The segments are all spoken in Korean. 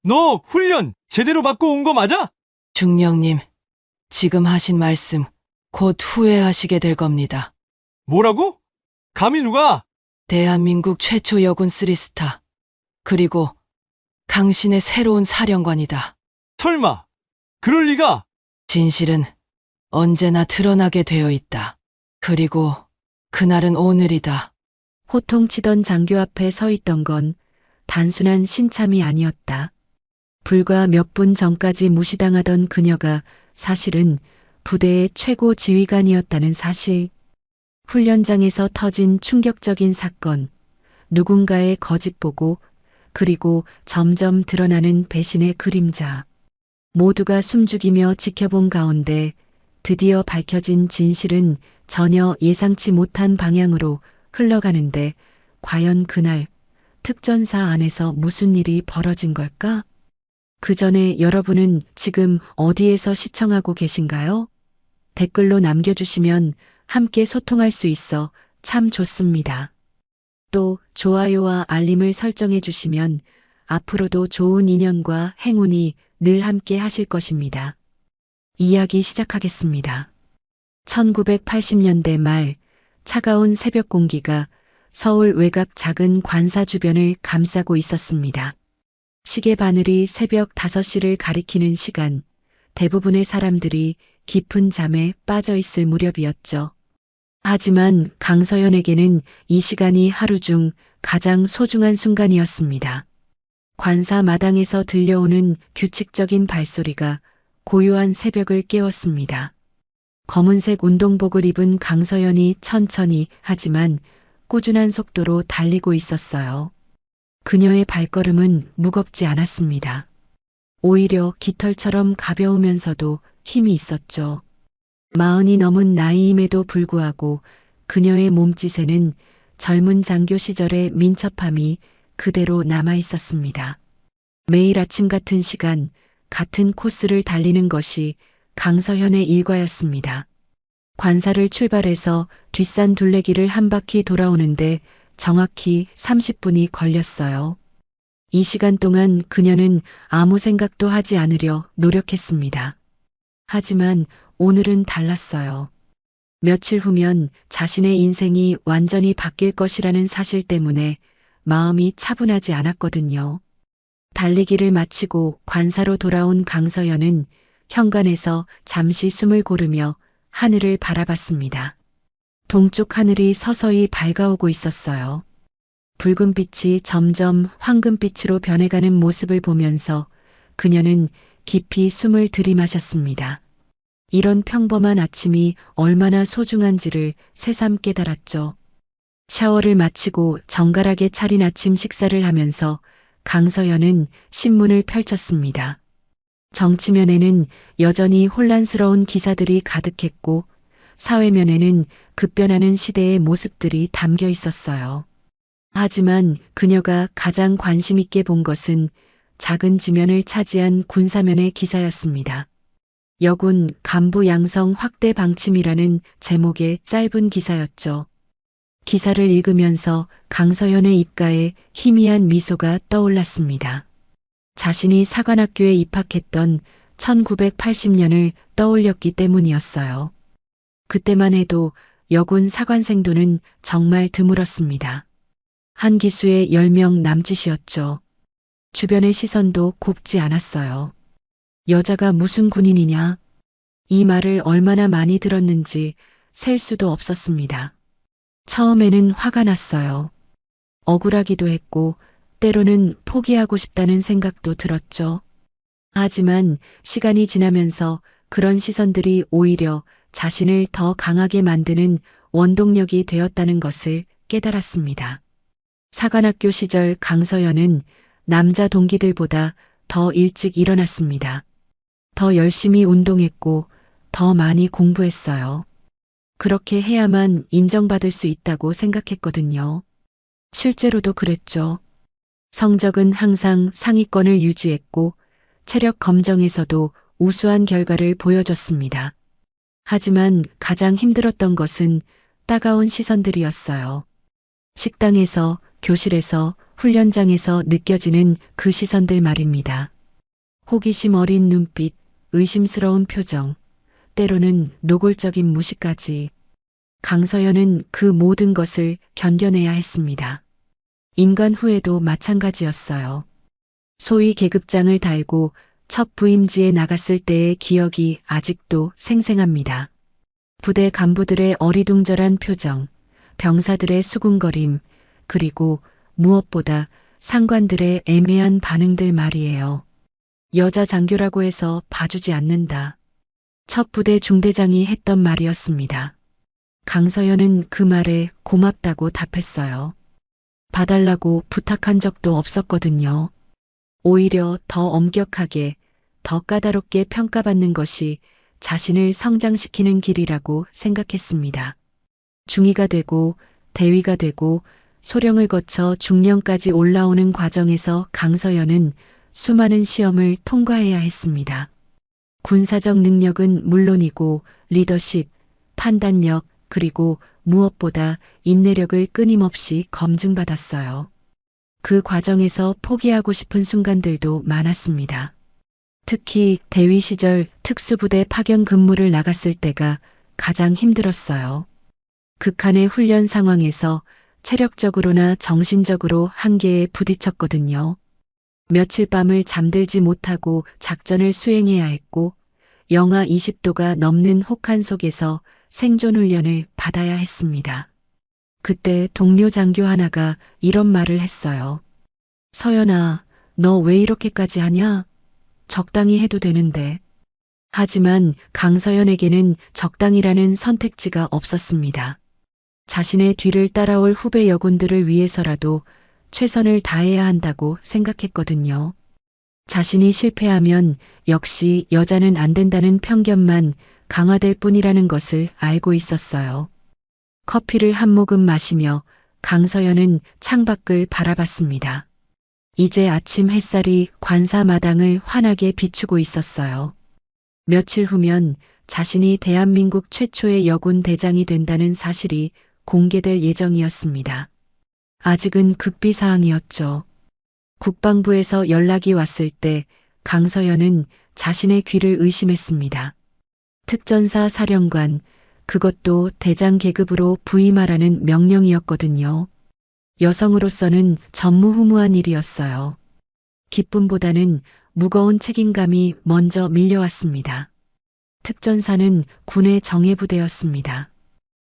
너 훈련 제대로 받고 온 거 맞아? 중령님, 지금 하신 말씀 곧 후회하시게 될 겁니다. 뭐라고? 감히 누가? 대한민국 최초 여군 3스타, 그리고 강신의 새로운 사령관이다. 설마 그럴 리가? 진실은 언제나 드러나게 되어 있다. 그리고 그날은 오늘이다. 호통치던 장교 앞에 서 있던 건 단순한 신참이 아니었다. 불과 몇 분 전까지 무시당하던 그녀가 사실은 부대의 최고 지휘관이었다는 사실. 훈련장에서 터진 충격적인 사건, 누군가의 거짓 보고, 그리고 점점 드러나는 배신의 그림자. 모두가 숨죽이며 지켜본 가운데 드디어 밝혀진 진실은 전혀 예상치 못한 방향으로 흘러가는데, 과연 그날 특전사 안에서 무슨 일이 벌어진 걸까? 그 전에 여러분은 지금 어디에서 시청하고 계신가요? 댓글로 남겨주시면 함께 소통할 수 있어 참 좋습니다. 또 좋아요와 알림을 설정해 주시면 앞으로도 좋은 인연과 행운이 늘 함께 하실 것입니다. 이야기 시작하겠습니다. 1980년대 말 차가운 새벽 공기가 서울 외곽 작은 관사 주변을 감싸고 있었습니다. 시계 바늘이 새벽 5시를 가리키는 시간, 대부분의 사람들이 깊은 잠에 빠져 있을 무렵이었죠. 하지만 강서연에게는 이 시간이 하루 중 가장 소중한 순간이었습니다. 관사 마당에서 들려오는 규칙적인 발소리가 고요한 새벽을 깨웠습니다. 검은색 운동복을 입은 강서연이 천천히 하지만 꾸준한 속도로 달리고 있었어요. 그녀의 발걸음은 무겁지 않았습니다. 오히려 깃털처럼 가벼우면서도 힘이 있었죠. 40이 넘은 나이임에도 불구하고 그녀의 몸짓에는 젊은 장교 시절의 민첩함이 그대로 남아 있었습니다. 매일 아침 같은 시간, 같은 코스를 달리는 것이 강서현의 일과였습니다. 관사를 출발해서 뒷산 둘레길을 한 바퀴 돌아오는데 정확히 30분이 걸렸어요. 이 시간 동안 그녀는 아무 생각도 하지 않으려 노력했습니다. 하지만 오늘은 달랐어요. 며칠 후면 자신의 인생이 완전히 바뀔 것이라는 사실 때문에 마음이 차분하지 않았거든요. 달리기를 마치고 관사로 돌아온 강서연은 현관에서 잠시 숨을 고르며 하늘을 바라봤습니다. 동쪽 하늘이 서서히 밝아오고 있었어요. 붉은 빛이 점점 황금빛으로 변해가는 모습을 보면서 그녀는 깊이 숨을 들이마셨습니다. 이런 평범한 아침이 얼마나 소중한지를 새삼 깨달았죠. 샤워를 마치고 정갈하게 차린 아침 식사를 하면서 강서연은 신문을 펼쳤습니다. 정치면에는 여전히 혼란스러운 기사들이 가득했고 사회면에는 급변하는 시대의 모습들이 담겨 있었어요. 하지만 그녀가 가장 관심 있게 본 것은 작은 지면을 차지한 군사면의 기사였습니다. 여군 간부 양성 확대 방침이라는 제목의 짧은 기사였죠. 기사를 읽으면서 강서연의 입가에 희미한 미소가 떠올랐습니다. 자신이 사관학교에 입학했던 1980년을 떠올렸기 때문이었어요. 그때만 해도 여군 사관생도는 정말 드물었습니다. 한 기수에 10명 남짓이었죠. 주변의 시선도 곱지 않았어요. 여자가 무슨 군인이냐? 이 말을 얼마나 많이 들었는지 셀 수도 없었습니다. 처음에는 화가 났어요. 억울하기도 했고 때로는 포기하고 싶다는 생각도 들었죠. 하지만 시간이 지나면서 그런 시선들이 오히려 자신을 더 강하게 만드는 원동력이 되었다는 것을 깨달았습니다. 사관학교 시절 강서연은 남자 동기들보다 더 일찍 일어났습니다. 더 열심히 운동했고 더 많이 공부했어요. 그렇게 해야만 인정받을 수 있다고 생각했거든요. 실제로도 그랬죠. 성적은 항상 상위권을 유지했고 체력 검정에서도 우수한 결과를 보여줬습니다. 하지만 가장 힘들었던 것은 따가운 시선들이었어요. 식당에서, 교실에서, 훈련장에서 느껴지는 그 시선들 말입니다. 호기심 어린 눈빛, 의심스러운 표정, 때로는 노골적인 무시까지. 강서연은 그 모든 것을 견뎌내야 했습니다. 임관 후에도 마찬가지였어요. 소위 계급장을 달고 첫 부임지에 나갔을 때의 기억이 아직도 생생합니다. 부대 간부들의 어리둥절한 표정, 병사들의 수군거림, 그리고 무엇보다 상관들의 애매한 반응들 말이에요. 여자 장교라고 해서 봐주지 않는다. 첫 부대 중대장이 했던 말이었습니다. 강서연은 그 말에 고맙다고 답했어요. 봐달라고 부탁한 적도 없었거든요. 오히려 더 엄격하게, 더 까다롭게 평가받는 것이 자신을 성장시키는 길이라고 생각했습니다. 중위가 되고 대위가 되고 소령을 거쳐 중령까지 올라오는 과정에서 강서연은 수많은 시험을 통과해야 했습니다. 군사적 능력은 물론이고 리더십, 판단력, 그리고 무엇보다 인내력을 끊임없이 검증받았어요. 그 과정에서 포기하고 싶은 순간들도 많았습니다. 특히 대위 시절 특수부대 파견 근무를 나갔을 때가 가장 힘들었어요. 극한의 훈련 상황에서 체력적으로나 정신적으로 한계에 부딪혔거든요. 며칠 밤을 잠들지 못하고 작전을 수행해야 했고 영하 20도가 넘는 혹한 속에서 생존 훈련을 받아야 했습니다. 그때 동료 장교 하나가 이런 말을 했어요. 서연아, 너 왜 이렇게까지 하냐? 적당히 해도 되는데. 하지만 강서연에게는 적당이라는 선택지가 없었습니다. 자신의 뒤를 따라올 후배 여군들을 위해서라도 최선을 다해야 한다고 생각했거든요. 자신이 실패하면 역시 여자는 안 된다는 편견만 강화될 뿐이라는 것을 알고 있었어요. 커피를 한 모금 마시며 강서연은 창밖을 바라봤습니다. 이제 아침 햇살이 관사 마당을 환하게 비추고 있었어요. 며칠 후면 자신이 대한민국 최초의 여군 대장이 된다는 사실이 공개될 예정이었습니다. 아직은 극비사항이었죠. 국방부에서 연락이 왔을 때 강서연은 자신의 귀를 의심했습니다. 특전사 사령관, 그것도 대장 계급으로 부임하라는 명령이었거든요. 여성으로서는 전무후무한 일이었어요. 기쁨보다는 무거운 책임감이 먼저 밀려왔습니다. 특전사는 군의 정예부대였습니다.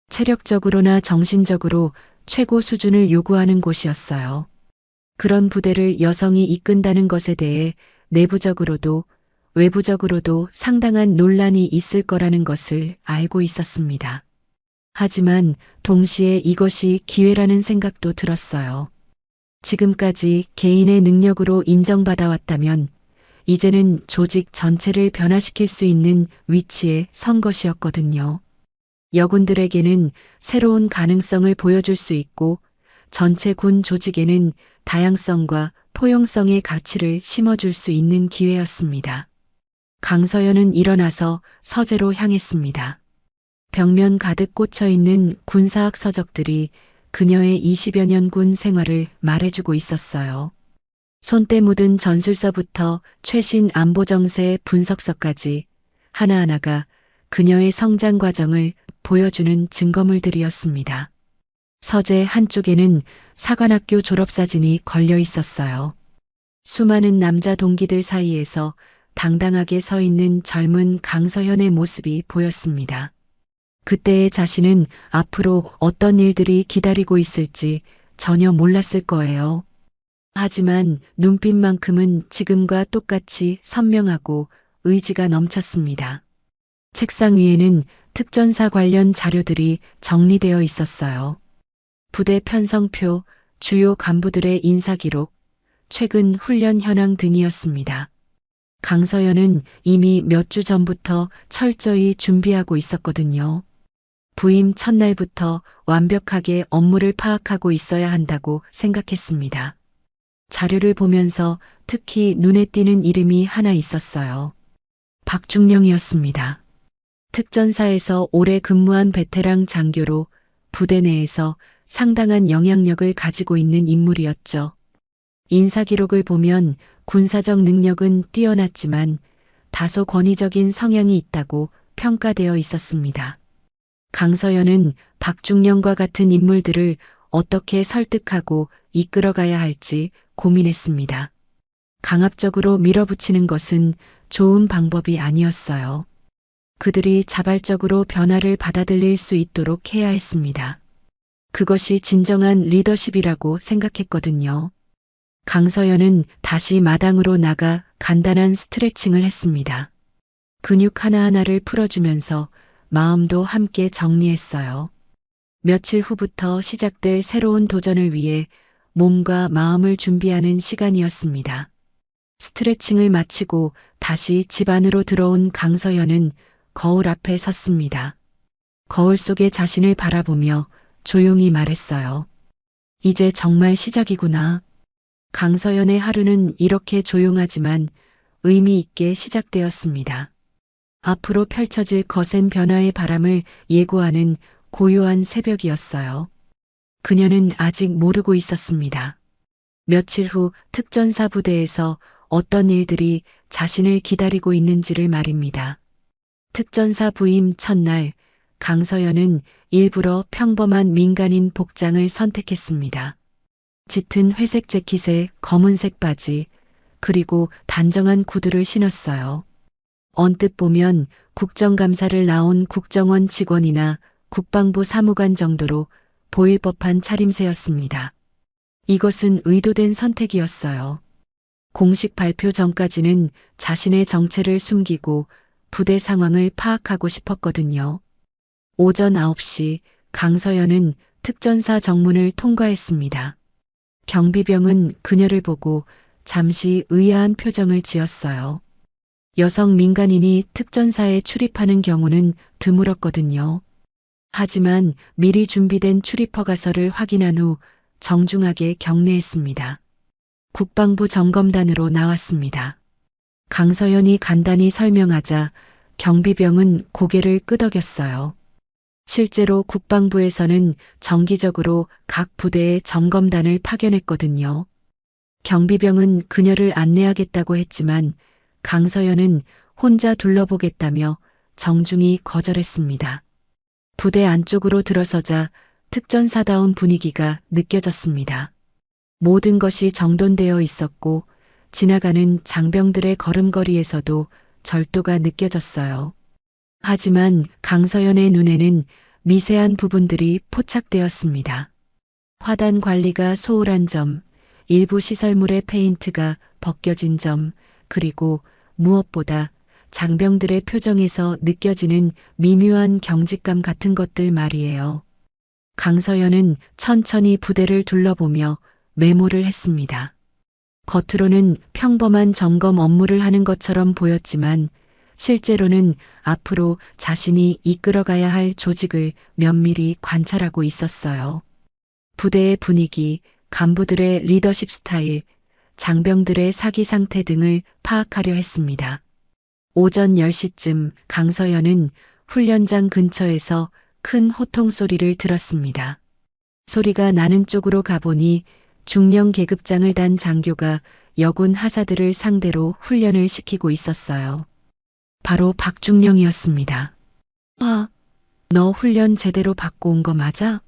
체력적으로나 정신적으로 최고 수준을 요구하는 곳이었어요. 그런 부대를 여성이 이끈다는 것에 대해 내부적으로도 외부적으로도 상당한 논란이 있을 거라는 것을 알고 있었습니다. 하지만 동시에 이것이 기회라는 생각도 들었어요. 지금까지 개인의 능력으로 인정받아왔다면 이제는 조직 전체를 변화시킬 수 있는 위치에 선 것이었거든요. 여군들에게는 새로운 가능성을 보여줄 수 있고 전체 군 조직에는 다양성과 포용성의 가치를 심어줄 수 있는 기회였습니다. 강서연은 일어나서 서재로 향했습니다. 벽면 가득 꽂혀 있는 군사학 서적들이 그녀의 20여 년 군 생활을 말해주고 있었어요. 손때 묻은 전술서부터 최신 안보 정세 분석서까지 하나하나가 그녀의 성장 과정을 보여주는 증거물들이었습니다. 서재 한쪽에는 사관학교 졸업사진이 걸려 있었어요. 수많은 남자 동기들 사이에서 당당하게 서 있는 젊은 강서연의 모습이 보였습니다. 그때의 자신은 앞으로 어떤 일들이 기다리고 있을지 전혀 몰랐을 거예요. 하지만 눈빛만큼은 지금과 똑같이 선명하고 의지가 넘쳤습니다. 책상 위에는 특전사 관련 자료들이 정리되어 있었어요. 부대 편성표, 주요 간부들의 인사기록, 최근 훈련 현황 등이었습니다. 강서연은 이미 몇 주 전부터 철저히 준비하고 있었거든요. 부임 첫날부터 완벽하게 업무를 파악하고 있어야 한다고 생각했습니다. 자료를 보면서 특히 눈에 띄는 이름이 하나 있었어요. 박중령이었습니다. 특전사에서 오래 근무한 베테랑 장교로 부대 내에서 상당한 영향력을 가지고 있는 인물이었죠. 인사기록을 보면 군사적 능력은 뛰어났지만 다소 권위적인 성향이 있다고 평가되어 있었습니다. 강서연은 박중령과 같은 인물들을 어떻게 설득하고 이끌어가야 할지 고민했습니다. 강압적으로 밀어붙이는 것은 좋은 방법이 아니었어요. 그들이 자발적으로 변화를 받아들일 수 있도록 해야 했습니다. 그것이 진정한 리더십이라고 생각했거든요. 강서연은 다시 마당으로 나가 간단한 스트레칭을 했습니다. 근육 하나하나를 풀어주면서 마음도 함께 정리했어요. 며칠 후부터 시작될 새로운 도전을 위해 몸과 마음을 준비하는 시간이었습니다. 스트레칭을 마치고 다시 집 안으로 들어온 강서연은 거울 앞에 섰습니다. 거울 속에 자신을 바라보며 조용히 말했어요. 이제 정말 시작이구나. 강서연의 하루는 이렇게 조용하지만 의미 있게 시작되었습니다. 앞으로 펼쳐질 거센 변화의 바람을 예고하는 고요한 새벽이었어요. 그녀는 아직 모르고 있었습니다. 며칠 후 특전사 부대에서 어떤 일들이 자신을 기다리고 있는지를 말입니다. 특전사 부임 첫날, 강서연은 일부러 평범한 민간인 복장을 선택했습니다. 짙은 회색 재킷에 검은색 바지, 그리고 단정한 구두를 신었어요. 언뜻 보면 국정감사를 나온 국정원 직원이나 국방부 사무관 정도로 보일 법한 차림새였습니다. 이것은 의도된 선택이었어요. 공식 발표 전까지는 자신의 정체를 숨기고 부대 상황을 파악하고 싶었거든요. 오전 9시 강서연은 특전사 정문을 통과했습니다. 경비병은 그녀를 보고 잠시 의아한 표정을 지었어요. 여성 민간인이 특전사에 출입하는 경우는 드물었거든요. 하지만 미리 준비된 출입 허가서를 확인한 후 정중하게 경례했습니다. 국방부 점검단으로 나왔습니다. 강서연이 간단히 설명하자 경비병은 고개를 끄덕였어요. 실제로 국방부에서는 정기적으로 각 부대에 점검단을 파견했거든요. 경비병은 그녀를 안내하겠다고 했지만 강서연은 혼자 둘러보겠다며 정중히 거절했습니다. 부대 안쪽으로 들어서자 특전사다운 분위기가 느껴졌습니다. 모든 것이 정돈되어 있었고 지나가는 장병들의 걸음걸이에서도 절도가 느껴졌어요. 하지만 강서연의 눈에는 미세한 부분들이 포착되었습니다. 화단 관리가 소홀한 점, 일부 시설물의 페인트가 벗겨진 점, 그리고 무엇보다 장병들의 표정에서 느껴지는 미묘한 경직감 같은 것들 말이에요. 강서연은 천천히 부대를 둘러보며 메모를 했습니다. 겉으로는 평범한 점검 업무를 하는 것처럼 보였지만 실제로는 앞으로 자신이 이끌어가야 할 조직을 면밀히 관찰하고 있었어요. 부대의 분위기, 간부들의 리더십 스타일, 장병들의 사기 상태 등을 파악하려 했습니다. 오전 10시쯤 강서연은 훈련장 근처에서 큰 호통 소리를 들었습니다. 소리가 나는 쪽으로 가보니 중령 계급장을 단 장교가 여군 하사들을 상대로 훈련을 시키고 있었어요. 바로 박중령이었습니다. 아, 너 훈련 제대로 받고 온 거 맞아?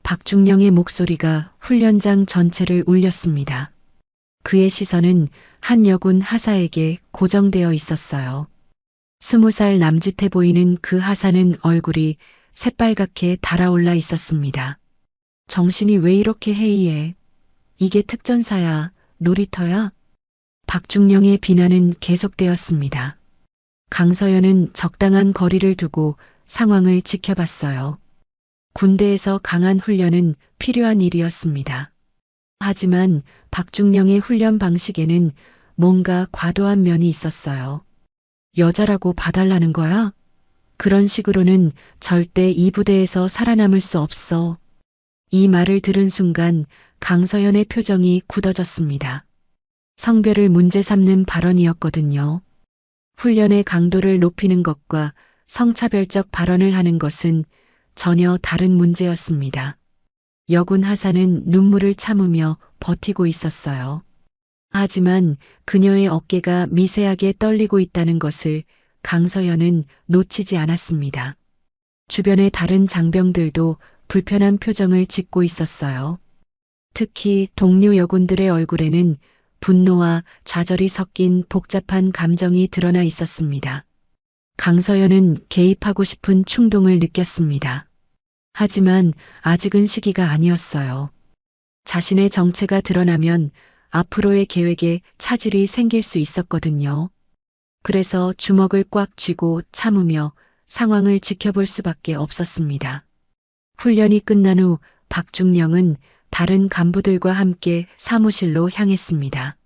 박중령의 목소리가 훈련장 전체를 울렸습니다. 그의 시선은 한 여군 하사에게 고정되어 있었어요. 20살 남짓해 보이는 그 하사는 얼굴이 새빨갛게 달아올라 있었습니다. 정신이 왜 이렇게 해이해? 이게 특전사야, 놀이터야? 박중령의 비난은 계속되었습니다. 강서연은 적당한 거리를 두고 상황을 지켜봤어요. 군대에서 강한 훈련은 필요한 일이었습니다. 하지만 박중령의 훈련 방식에는 뭔가 과도한 면이 있었어요. 여자라고 봐달라는 거야? 그런 식으로는 절대 이 부대에서 살아남을 수 없어. 이 말을 들은 순간 강서연의 표정이 굳어졌습니다. 성별을 문제 삼는 발언이었거든요. 훈련의 강도를 높이는 것과 성차별적 발언을 하는 것은 전혀 다른 문제였습니다. 여군 하사는 눈물을 참으며 버티고 있었어요. 하지만 그녀의 어깨가 미세하게 떨리고 있다는 것을 강서연은 놓치지 않았습니다. 주변의 다른 장병들도 불편한 표정을 짓고 있었어요. 특히 동료 여군들의 얼굴에는 분노와 좌절이 섞인 복잡한 감정이 드러나 있었습니다. 강서연은 개입하고 싶은 충동을 느꼈습니다. 하지만 아직은 시기가 아니었어요. 자신의 정체가 드러나면 앞으로의 계획에 차질이 생길 수 있었거든요. 그래서 주먹을 꽉 쥐고 참으며 상황을 지켜볼 수밖에 없었습니다. 훈련이 끝난 후 박중령은 다른 간부들과 함께 사무실로 향했습니다.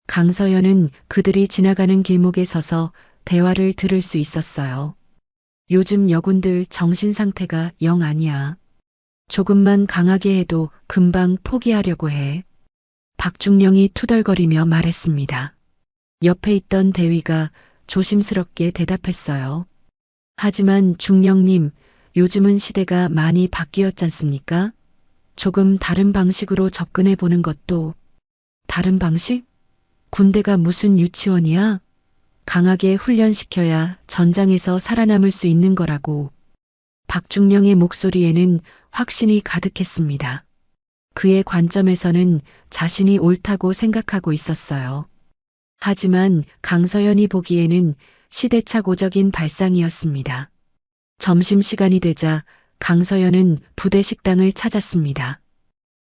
강서연은 그들이 지나가는 길목에 서서 대화를 들을 수 있었어요. 요즘 여군들 정신 상태가 영 아니야. 조금만 강하게 해도 금방 포기하려고 해. 박중령이 투덜거리며 말했습니다. 옆에 있던 대위가 조심스럽게 대답했어요. 하지만 중령님, 요즘은 시대가 많이 바뀌었잖습니까? 조금 다른 방식으로 접근해 보는 것도. 다른 방식? 군대가 무슨 유치원이야? 강하게 훈련시켜야 전장에서 살아남을 수 있는 거라고. 박중령의 목소리에는 확신이 가득했습니다. 그의 관점에서는 자신이 옳다고 생각하고 있었어요. 하지만 강서연이 보기에는 시대착오적인 발상이었습니다. 점심시간이 되자 강서연은 부대 식당을 찾았습니다.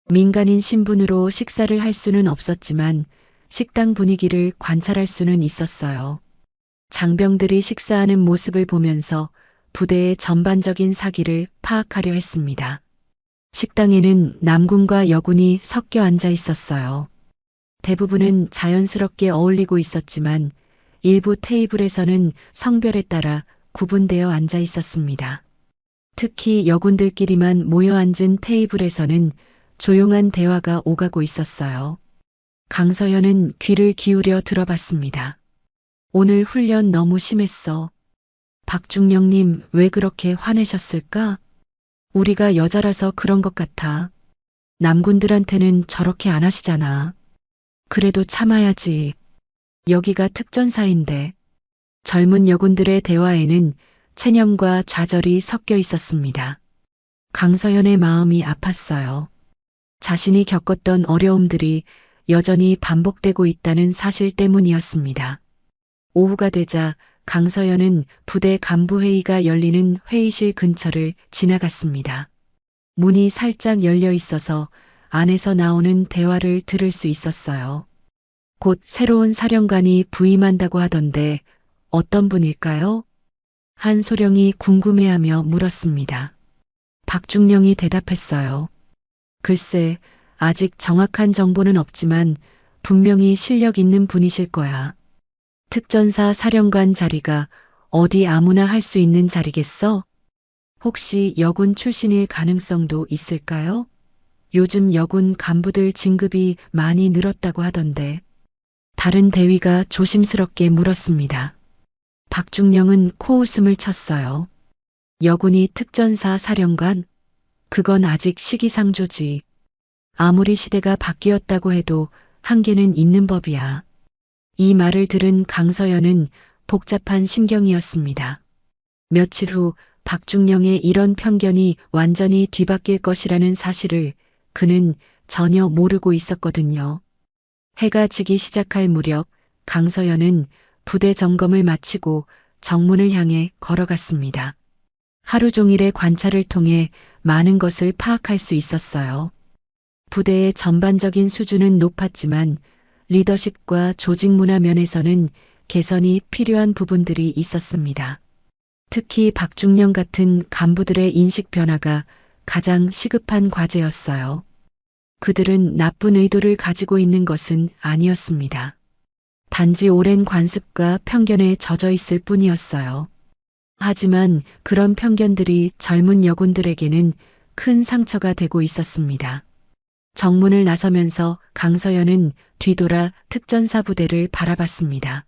민간인 신분으로 식사를 할 수는 없었지만 식당 분위기를 관찰할 수는 있었어요. 장병들이 식사하는 모습을 보면서 부대의 전반적인 사기를 파악하려 했습니다. 식당에는 남군과 여군이 섞여 앉아 있었어요. 대부분은 자연스럽게 어울리고 있었지만 일부 테이블에서는 성별에 따라 구분되어 앉아 있었습니다. 특히 여군들끼리만 모여 앉은 테이블에서는 조용한 대화가 오가고 있었어요. 강서연은 귀를 기울여 들어봤습니다. 오늘 훈련 너무 심했어. 박중령님 왜 그렇게 화내셨을까? 우리가 여자라서 그런 것 같아. 남군들한테는 저렇게 안 하시잖아. 그래도 참아야지. 여기가 특전사인데. 젊은 여군들의 대화에는 체념과 좌절이 섞여 있었습니다. 강서연의 마음이 아팠어요. 자신이 겪었던 어려움들이 여전히 반복되고 있다는 사실 때문이었습니다. 오후가 되자 강서연은 부대 간부회의가 열리는 회의실 근처를 지나갔습니다. 문이 살짝 열려 있어서 안에서 나오는 대화를 들을 수 있었어요. 곧 새로운 사령관이 부임한다고 하던데 어떤 분일까요? 한 소령이 궁금해하며 물었습니다. 박중령이 대답했어요. 글쎄, 아직 정확한 정보는 없지만 분명히 실력 있는 분이실 거야. 특전사 사령관 자리가 어디 아무나 할 수 있는 자리겠어? 혹시 여군 출신일 가능성도 있을까요? 요즘 여군 간부들 진급이 많이 늘었다고 하던데. 다른 대위가 조심스럽게 물었습니다. 박중령은 코웃음을 쳤어요. 여군이 특전사 사령관? 그건 아직 시기상조지. 아무리 시대가 바뀌었다고 해도 한계는 있는 법이야. 이 말을 들은 강서연은 복잡한 심경이었습니다. 며칠 후 박중령의 이런 편견이 완전히 뒤바뀔 것이라는 사실을 그는 전혀 모르고 있었거든요. 해가 지기 시작할 무렵 강서연은 부대 점검을 마치고 정문을 향해 걸어갔습니다. 하루 종일의 관찰을 통해 많은 것을 파악할 수 있었어요. 부대의 전반적인 수준은 높았지만 리더십과 조직 문화 면에서는 개선이 필요한 부분들이 있었습니다. 특히 박중령 같은 간부들의 인식 변화가 가장 시급한 과제였어요. 그들은 나쁜 의도를 가지고 있는 것은 아니었습니다. 단지 오랜 관습과 편견에 젖어 있을 뿐이었어요. 하지만 그런 편견들이 젊은 여군들에게는 큰 상처가 되고 있었습니다. 정문을 나서면서 강서연은 뒤돌아 특전사 부대를 바라봤습니다.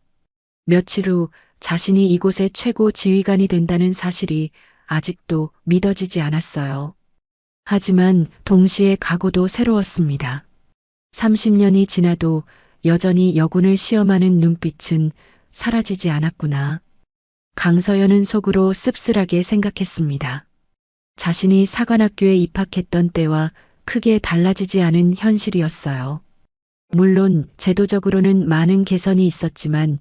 며칠 후 자신이 이곳의 최고 지휘관이 된다는 사실이 아직도 믿어지지 않았어요. 하지만 동시에 각오도 새로웠습니다. 30년이 지나도 여전히 여군을 시험하는 눈빛은 사라지지 않았구나. 강서연은 속으로 씁쓸하게 생각했습니다. 자신이 사관학교에 입학했던 때와 크게 달라지지 않은 현실이었어요. 물론 제도적으로는 많은 개선이 있었지만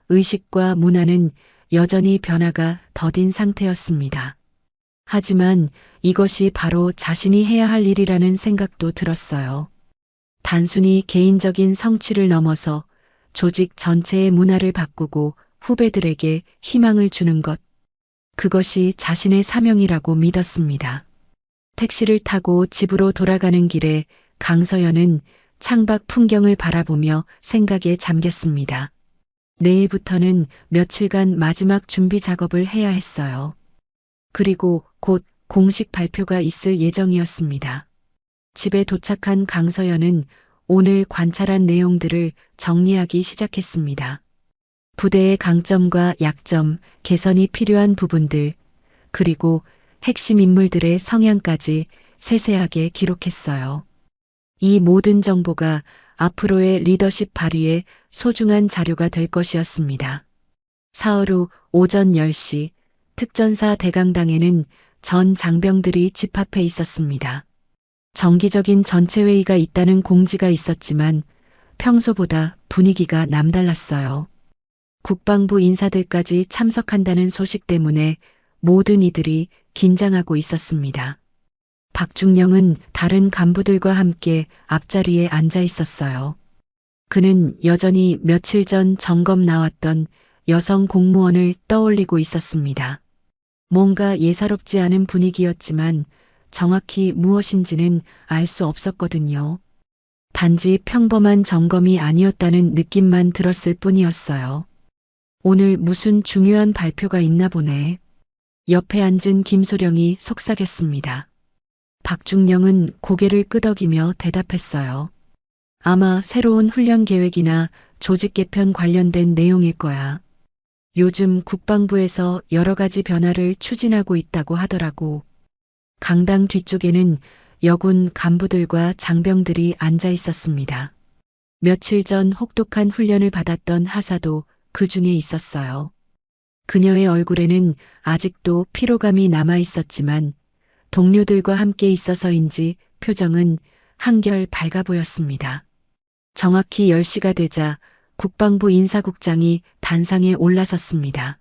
의식과 문화는 여전히 변화가 더딘 상태였습니다. 하지만 이것이 바로 자신이 해야 할 일이라는 생각도 들었어요. 단순히 개인적인 성취를 넘어서 조직 전체의 문화를 바꾸고 후배들에게 희망을 주는 것. 그것이 자신의 사명이라고 믿었습니다. 택시를 타고 집으로 돌아가는 길에 강서연은 창밖 풍경을 바라보며 생각에 잠겼습니다. 내일부터는 며칠간 마지막 준비 작업을 해야 했어요. 그리고 곧 공식 발표가 있을 예정이었습니다. 집에 도착한 강서연은 오늘 관찰한 내용들을 정리하기 시작했습니다. 부대의 강점과 약점, 개선이 필요한 부분들, 그리고 핵심 인물들의 성향까지 세세하게 기록했어요. 이 모든 정보가 앞으로의 리더십 발휘에 소중한 자료가 될 것이었습니다. 사흘 후 오전 10시 특전사 대강당에는 전 장병들이 집합해 있었습니다. 정기적인 전체회의가 있다는 공지가 있었지만 평소보다 분위기가 남달랐어요. 국방부 인사들까지 참석한다는 소식 때문에 모든 이들이 긴장하고 있었습니다. 박중령은 다른 간부들과 함께 앞자리에 앉아 있었어요. 그는 여전히 며칠 전 점검 나왔던 여성 공무원을 떠올리고 있었습니다. 뭔가 예사롭지 않은 분위기였지만 정확히 무엇인지는 알 수 없었거든요. 단지 평범한 점검이 아니었다는 느낌만 들었을 뿐이었어요. 오늘 무슨 중요한 발표가 있나 보네. 옆에 앉은 김소령이 속삭였습니다. 박중령은 고개를 끄덕이며 대답했어요. 아마 새로운 훈련 계획이나 조직 개편 관련된 내용일 거야. 요즘 국방부에서 여러 가지 변화를 추진하고 있다고 하더라고. 강당 뒤쪽에는 여군 간부들과 장병들이 앉아 있었습니다. 며칠 전 혹독한 훈련을 받았던 하사도 그 중에 있었어요. 그녀의 얼굴에는 아직도 피로감이 남아 있었지만 동료들과 함께 있어서인지 표정은 한결 밝아 보였습니다. 정확히 10시가 되자 국방부 인사국장이 단상에 올라섰습니다.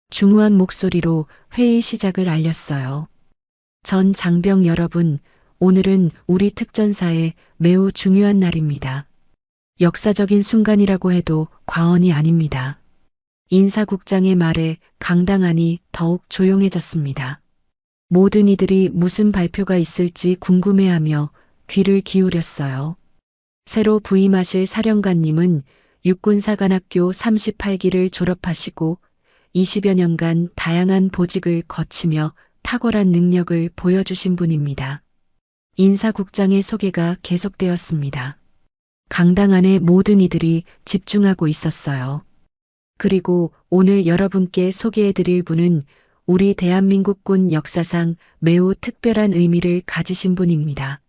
중후한 목소리로 회의 시작을 알렸어요. 전 장병 여러분, 오늘은 우리 특전사에 매우 중요한 날입니다. 역사적인 순간이라고 해도 과언이 아닙니다. 인사국장의 말에 강당 안이 더욱 조용해졌습니다. 모든 이들이 무슨 발표가 있을지 궁금해하며 귀를 기울였어요. 새로 부임하실 사령관님은 육군사관학교 38기를 졸업하시고 20여 년간 다양한 보직을 거치며 탁월한 능력을 보여주신 분입니다. 인사국장의 소개가 계속되었습니다. 강당 안의 모든 이들이 집중하고 있었어요. 그리고 오늘 여러분께 소개해드릴 분은 우리 대한민국군 역사상 매우 특별한 의미를 가지신 분입니다.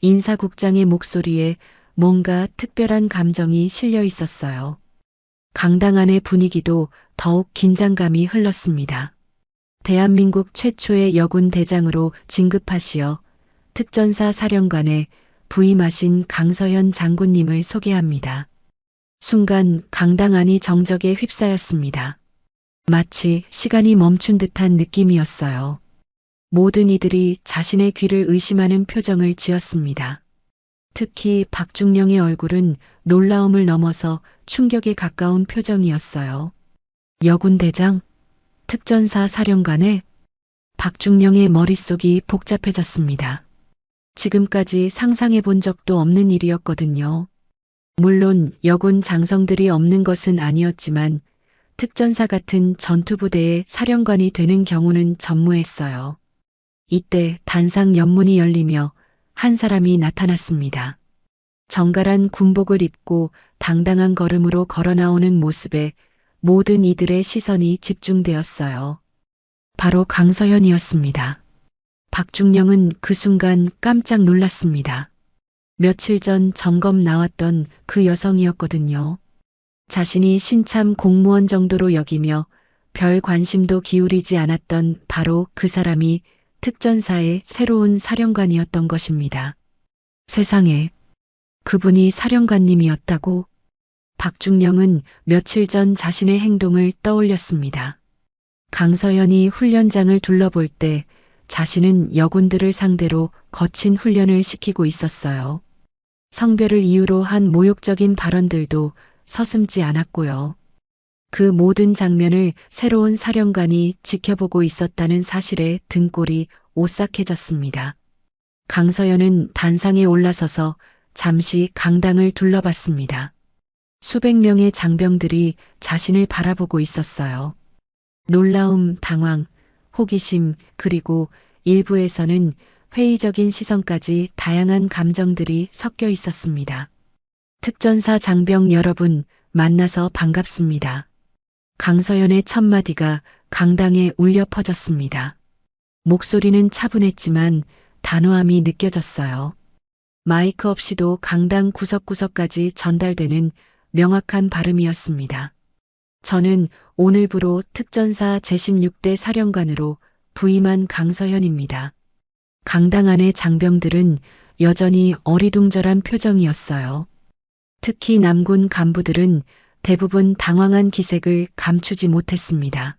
인사국장의 목소리에 뭔가 특별한 감정이 실려 있었어요. 강당 안의 분위기도 더욱 긴장감이 흘렀습니다. 대한민국 최초의 여군 대장으로 진급하시어 특전사 사령관에 부임하신 강서연 장군님을 소개합니다. 순간 강당 안이 정적에 휩싸였습니다. 마치 시간이 멈춘 듯한 느낌이었어요. 모든 이들이 자신의 귀를 의심하는 표정을 지었습니다. 특히 박중령의 얼굴은 놀라움을 넘어서 충격에 가까운 표정이었어요. 여군 대장, 특전사 사령관에 박중령의 머릿속이 복잡해졌습니다. 지금까지 상상해 본 적도 없는 일이었거든요. 물론 여군 장성들이 없는 것은 아니었지만 특전사 같은 전투부대의 사령관이 되는 경우는 전무했어요. 이때 단상 연문이 열리며 한 사람이 나타났습니다. 정갈한 군복을 입고 당당한 걸음으로 걸어 나오는 모습에 모든 이들의 시선이 집중되었어요. 바로 강서연이었습니다. 박중령은 그 순간 깜짝 놀랐습니다. 며칠 전 점검 나왔던 그 여성이었거든요. 자신이 신참 공무원 정도로 여기며 별 관심도 기울이지 않았던 바로 그 사람이 특전사의 새로운 사령관이었던 것입니다. 세상에, 그분이 사령관님이었다고? 박중령은 며칠 전 자신의 행동을 떠올렸습니다. 강서연이 훈련장을 둘러볼 때 자신은 여군들을 상대로 거친 훈련을 시키고 있었어요. 성별을 이유로 한 모욕적인 발언들도 서슴지 않았고요. 그 모든 장면을 새로운 사령관이 지켜보고 있었다는 사실에 등골이 오싹해졌습니다. 강서연은 단상에 올라서서 잠시 강당을 둘러봤습니다. 수백 명의 장병들이 자신을 바라보고 있었어요. 놀라움, 당황, 호기심, 그리고 일부에서는 회의적인 시선까지 다양한 감정들이 섞여 있었습니다. 특전사 장병 여러분, 만나서 반갑습니다. 강서연의 첫마디가 강당에 울려 퍼졌습니다. 목소리는 차분했지만 단호함이 느껴졌어요. 마이크 없이도 강당 구석구석까지 전달되는 명확한 발음이었습니다. 저는 오늘부로 특전사 제16대 사령관으로 부임한 강서현입니다. 강당 안의 장병들은 여전히 어리둥절한 표정이었어요. 특히 남군 간부들은 대부분 당황한 기색을 감추지 못했습니다.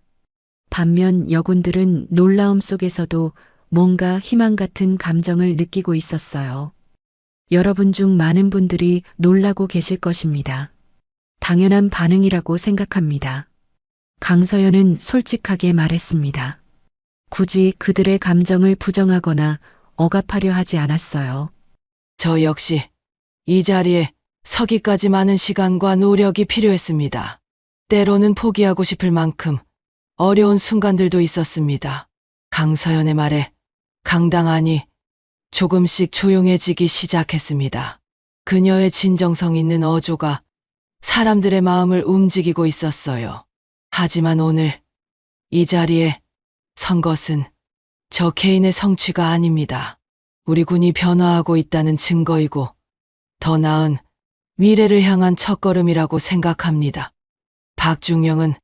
반면 여군들은 놀라움 속에서도 뭔가 희망 같은 감정을 느끼고 있었어요. 여러분 중 많은 분들이 놀라고 계실 것입니다. 당연한 반응이라고 생각합니다. 강서연은 솔직하게 말했습니다. 굳이 그들의 감정을 부정하거나 억압하려 하지 않았어요. 저 역시 이 자리에 서기까지 많은 시간과 노력이 필요했습니다. 때로는 포기하고 싶을 만큼 어려운 순간들도 있었습니다. 강서연의 말에 강당 안이 조금씩 조용해지기 시작했습니다. 그녀의 진정성 있는 어조가 사람들의 마음을 움직이고 있었어요. 하지만 오늘 이 자리에 선 것은 저 개인의 성취가 아닙니다. 우리 군이 변화하고 있다는 증거이고 더 나은 미래를 향한 첫걸음이라고 생각합니다. 박중령은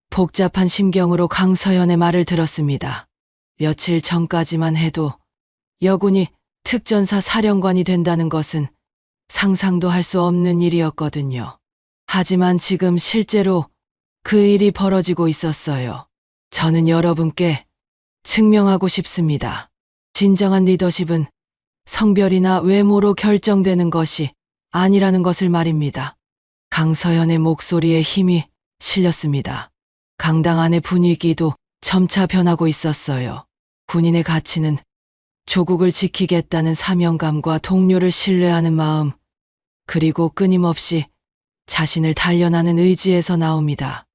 복잡한 심경으로 강서연의 말을 들었습니다. 며칠 전까지만 해도 여군이 특전사 사령관이 된다는 것은 상상도 할 수 없는 일이었거든요. 하지만 지금 실제로 그 일이 벌어지고 있었어요. 저는 여러분께 증명하고 싶습니다. 진정한 리더십은 성별이나 외모로 결정되는 것이 아니라는 것을 말입니다. 강서연의 목소리에 힘이 실렸습니다. 강당 안의 분위기도 점차 변하고 있었어요. 군인의 가치는 조국을 지키겠다는 사명감과 동료를 신뢰하는 마음, 그리고 끊임없이 자신을 단련하는 의지에서 나옵니다.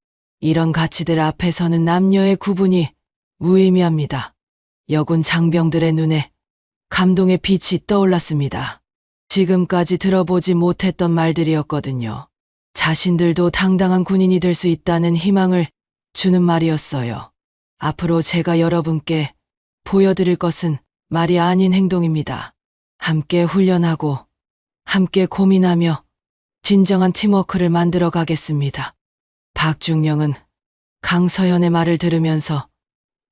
이런 가치들 앞에서는 남녀의 구분이 무의미합니다. 여군 장병들의 눈에 감동의 빛이 떠올랐습니다. 지금까지 들어보지 못했던 말들이었거든요. 자신들도 당당한 군인이 될 수 있다는 희망을 주는 말이었어요. 앞으로 제가 여러분께 보여드릴 것은 말이 아닌 행동입니다. 함께 훈련하고 함께 고민하며 진정한 팀워크를 만들어 가겠습니다. 박중령은 강서연의 말을 들으면서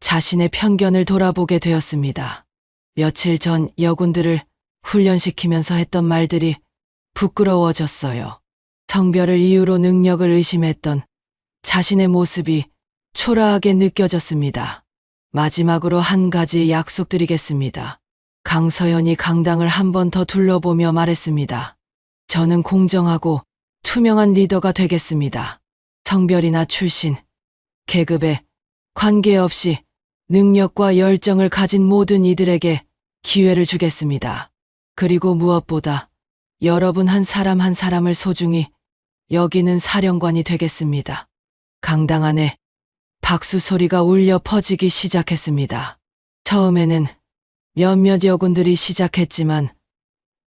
자신의 편견을 돌아보게 되었습니다. 며칠 전 여군들을 훈련시키면서 했던 말들이 부끄러워졌어요. 성별을 이유로 능력을 의심했던 자신의 모습이 초라하게 느껴졌습니다. 마지막으로 한 가지 약속드리겠습니다. 강서연이 강당을 한 번 더 둘러보며 말했습니다. 저는 공정하고 투명한 리더가 되겠습니다. 성별이나 출신, 계급에 관계없이 능력과 열정을 가진 모든 이들에게 기회를 주겠습니다. 그리고 무엇보다 여러분 한 사람 한 사람을 소중히 여기는 사령관이 되겠습니다. 강당 안에 박수 소리가 울려 퍼지기 시작했습니다. 처음에는 몇몇 여군들이 시작했지만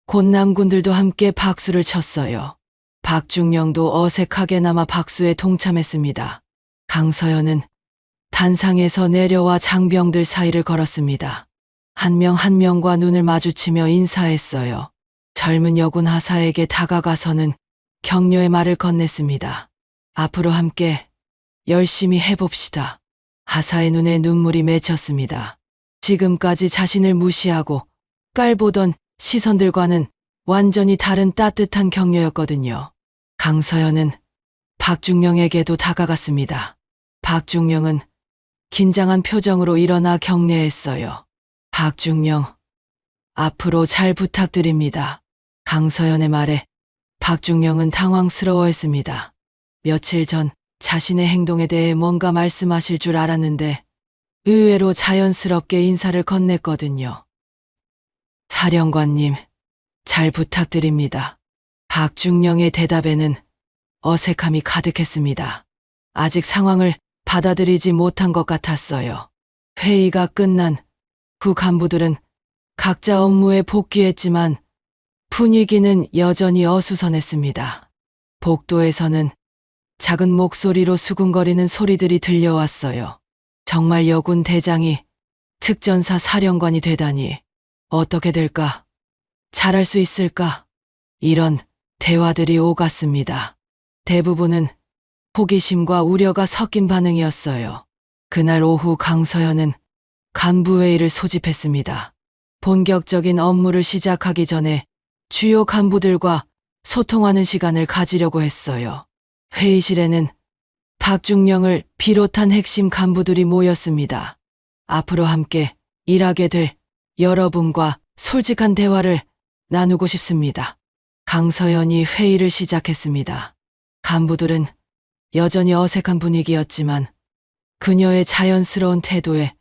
곧 남군들도 함께 박수를 쳤어요. 박중령도 어색하게나마 박수에 동참했습니다. 강서연은 단상에서 내려와 장병들 사이를 걸었습니다. 한 명 한 명과 눈을 마주치며 인사했어요. 젊은 여군 하사에게 다가가서는 격려의 말을 건넸습니다. 앞으로 함께 열심히 해봅시다. 하사의 눈에 눈물이 맺혔습니다. 지금까지 자신을 무시하고 깔보던 시선들과는 완전히 다른 따뜻한 격려였거든요. 강서연은 박중령에게도 다가갔습니다. 박중령은 긴장한 표정으로 일어나 격려했어요. 박중령, 앞으로 잘 부탁드립니다. 강서연의 말에 박중령은 당황스러워했습니다. 며칠 전 자신의 행동에 대해 뭔가 말씀하실 줄 알았는데 의외로 자연스럽게 인사를 건넸거든요. 사령관님, 잘 부탁드립니다. 박중령의 대답에는 어색함이 가득했습니다. 아직 상황을 받아들이지 못한 것 같았어요. 회의가 끝난 후 간부들은 각자 업무에 복귀했지만 분위기는 여전히 어수선했습니다. 복도에서는 작은 목소리로 수군거리는 소리들이 들려왔어요. 정말 여군 대장이 특전사 사령관이 되다니 어떻게 될까? 잘할 수 있을까? 이런 대화들이 오갔습니다. 대부분은 호기심과 우려가 섞인 반응이었어요. 그날 오후 강서연은 간부회의를 소집했습니다. 본격적인 업무를 시작하기 전에 주요 간부들과 소통하는 시간을 가지려고 했어요. 회의실에는 박중령을 비롯한 핵심 간부들이 모였습니다. 앞으로 함께 일하게 될 여러분과 솔직한 대화를 나누고 싶습니다. 강서연이 회의를 시작했습니다. 간부들은 여전히 어색한 분위기였지만 그녀의 자연스러운 태도에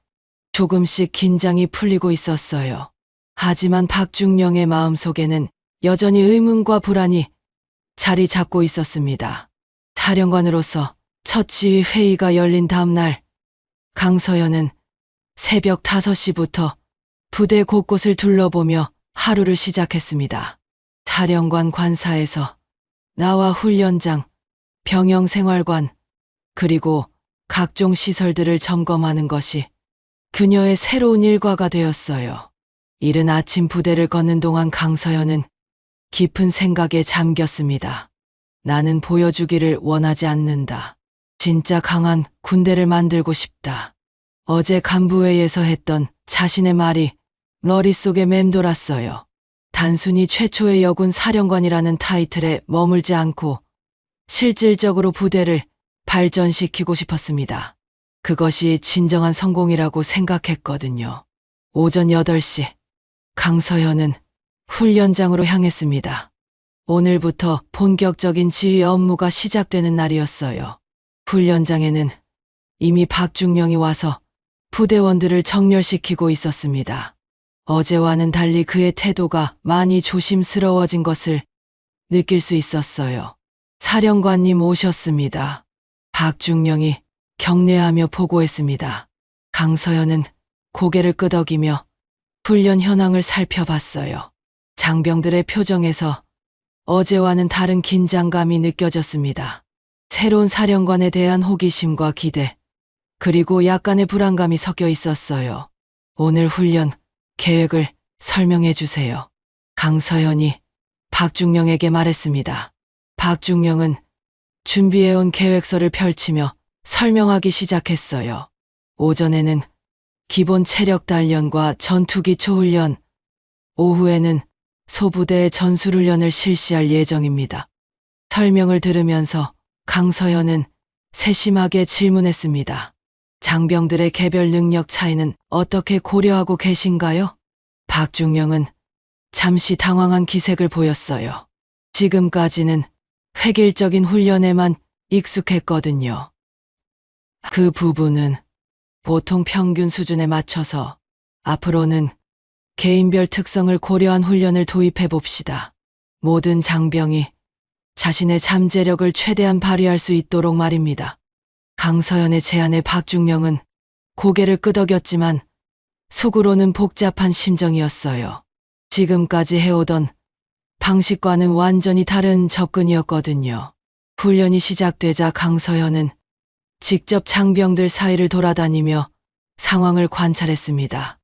조금씩 긴장이 풀리고 있었어요. 하지만 박중령의 마음속에는 여전히 의문과 불안이 자리 잡고 있었습니다. 사령관으로서 첫 지휘 회의가 열린 다음 날, 강서연은 새벽 5시부터 부대 곳곳을 둘러보며 하루를 시작했습니다. 사령관 관사에서 나와 훈련장, 병영생활관, 그리고 각종 시설들을 점검하는 것이 그녀의 새로운 일과가 되었어요. 이른 아침 부대를 걷는 동안 강서연은 깊은 생각에 잠겼습니다. 나는 보여주기를 원하지 않는다. 진짜 강한 군대를 만들고 싶다. 어제 간부회의에서 했던 자신의 말이 머릿속에 맴돌았어요. 단순히 최초의 여군 사령관이라는 타이틀에 머물지 않고 실질적으로 부대를 발전시키고 싶었습니다. 그것이 진정한 성공이라고 생각했거든요. 오전 8시, 강서연은 훈련장으로 향했습니다. 오늘부터 본격적인 지휘 업무가 시작되는 날이었어요. 훈련장에는 이미 박중령이 와서 부대원들을 정렬시키고 있었습니다. 어제와는 달리 그의 태도가 많이 조심스러워진 것을 느낄 수 있었어요. 사령관님 오셨습니다. 박중령이 경례하며 보고했습니다. 강서연은 고개를 끄덕이며 훈련 현황을 살펴봤어요. 장병들의 표정에서 어제와는 다른 긴장감이 느껴졌습니다. 새로운 사령관에 대한 호기심과 기대, 그리고 약간의 불안감이 섞여 있었어요. 오늘 훈련 계획을 설명해 주세요. 강서연이 박중령에게 말했습니다. 박중령은 준비해온 계획서를 펼치며 설명하기 시작했어요. 오전에는 기본 체력 단련과 전투기초 훈련, 오후에는 소부대의 전술훈련을 실시할 예정입니다. 설명을 들으면서 강서연은 세심하게 질문했습니다. 장병들의 개별 능력 차이는 어떻게 고려하고 계신가요? 박중령은 잠시 당황한 기색을 보였어요. 지금까지는 획일적인 훈련에만 익숙했거든요. 그 부분은 보통 평균 수준에 맞춰서 앞으로는 개인별 특성을 고려한 훈련을 도입해 봅시다. 모든 장병이 자신의 잠재력을 최대한 발휘할 수 있도록 말입니다. 강서연의 제안에 박중령은 고개를 끄덕였지만 속으로는 복잡한 심정이었어요. 지금까지 해오던 방식과는 완전히 다른 접근이었거든요. 훈련이 시작되자 강서연은 직접 장병들 사이를 돌아다니며 상황을 관찰했습니다.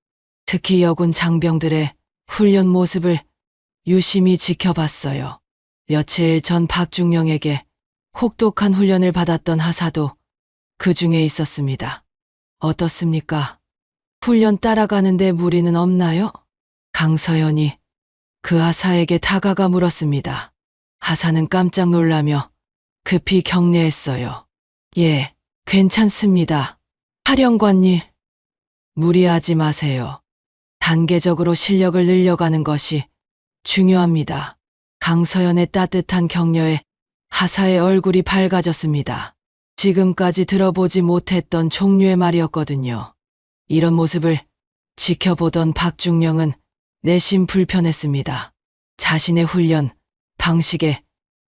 특히 여군 장병들의 훈련 모습을 유심히 지켜봤어요. 며칠 전 박중령에게 혹독한 훈련을 받았던 하사도 그 중에 있었습니다. 어떻습니까? 훈련 따라가는데 무리는 없나요? 강서연이 그 하사에게 다가가 물었습니다. 하사는 깜짝 놀라며 급히 격려했어요. 예, 괜찮습니다. 사령관님, 무리하지 마세요. 단계적으로 실력을 늘려가는 것이 중요합니다. 강서연의 따뜻한 격려에 하사의 얼굴이 밝아졌습니다. 지금까지 들어보지 못했던 종류의 말이었거든요. 이런 모습을 지켜보던 박중령은 내심 불편했습니다. 자신의 훈련, 방식에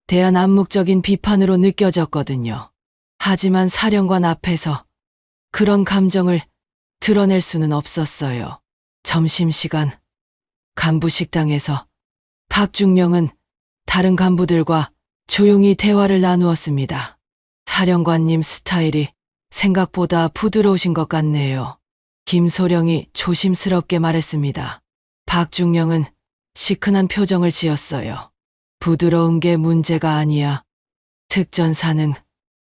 대한 암묵적인 비판으로 느껴졌거든요. 하지만 사령관 앞에서 그런 감정을 드러낼 수는 없었어요. 점심시간, 간부 식당에서 박중령은 다른 간부들과 조용히 대화를 나누었습니다. 사령관님 스타일이 생각보다 부드러우신 것 같네요. 김소령이 조심스럽게 말했습니다. 박중령은 시큰한 표정을 지었어요. 부드러운 게 문제가 아니야. 특전사는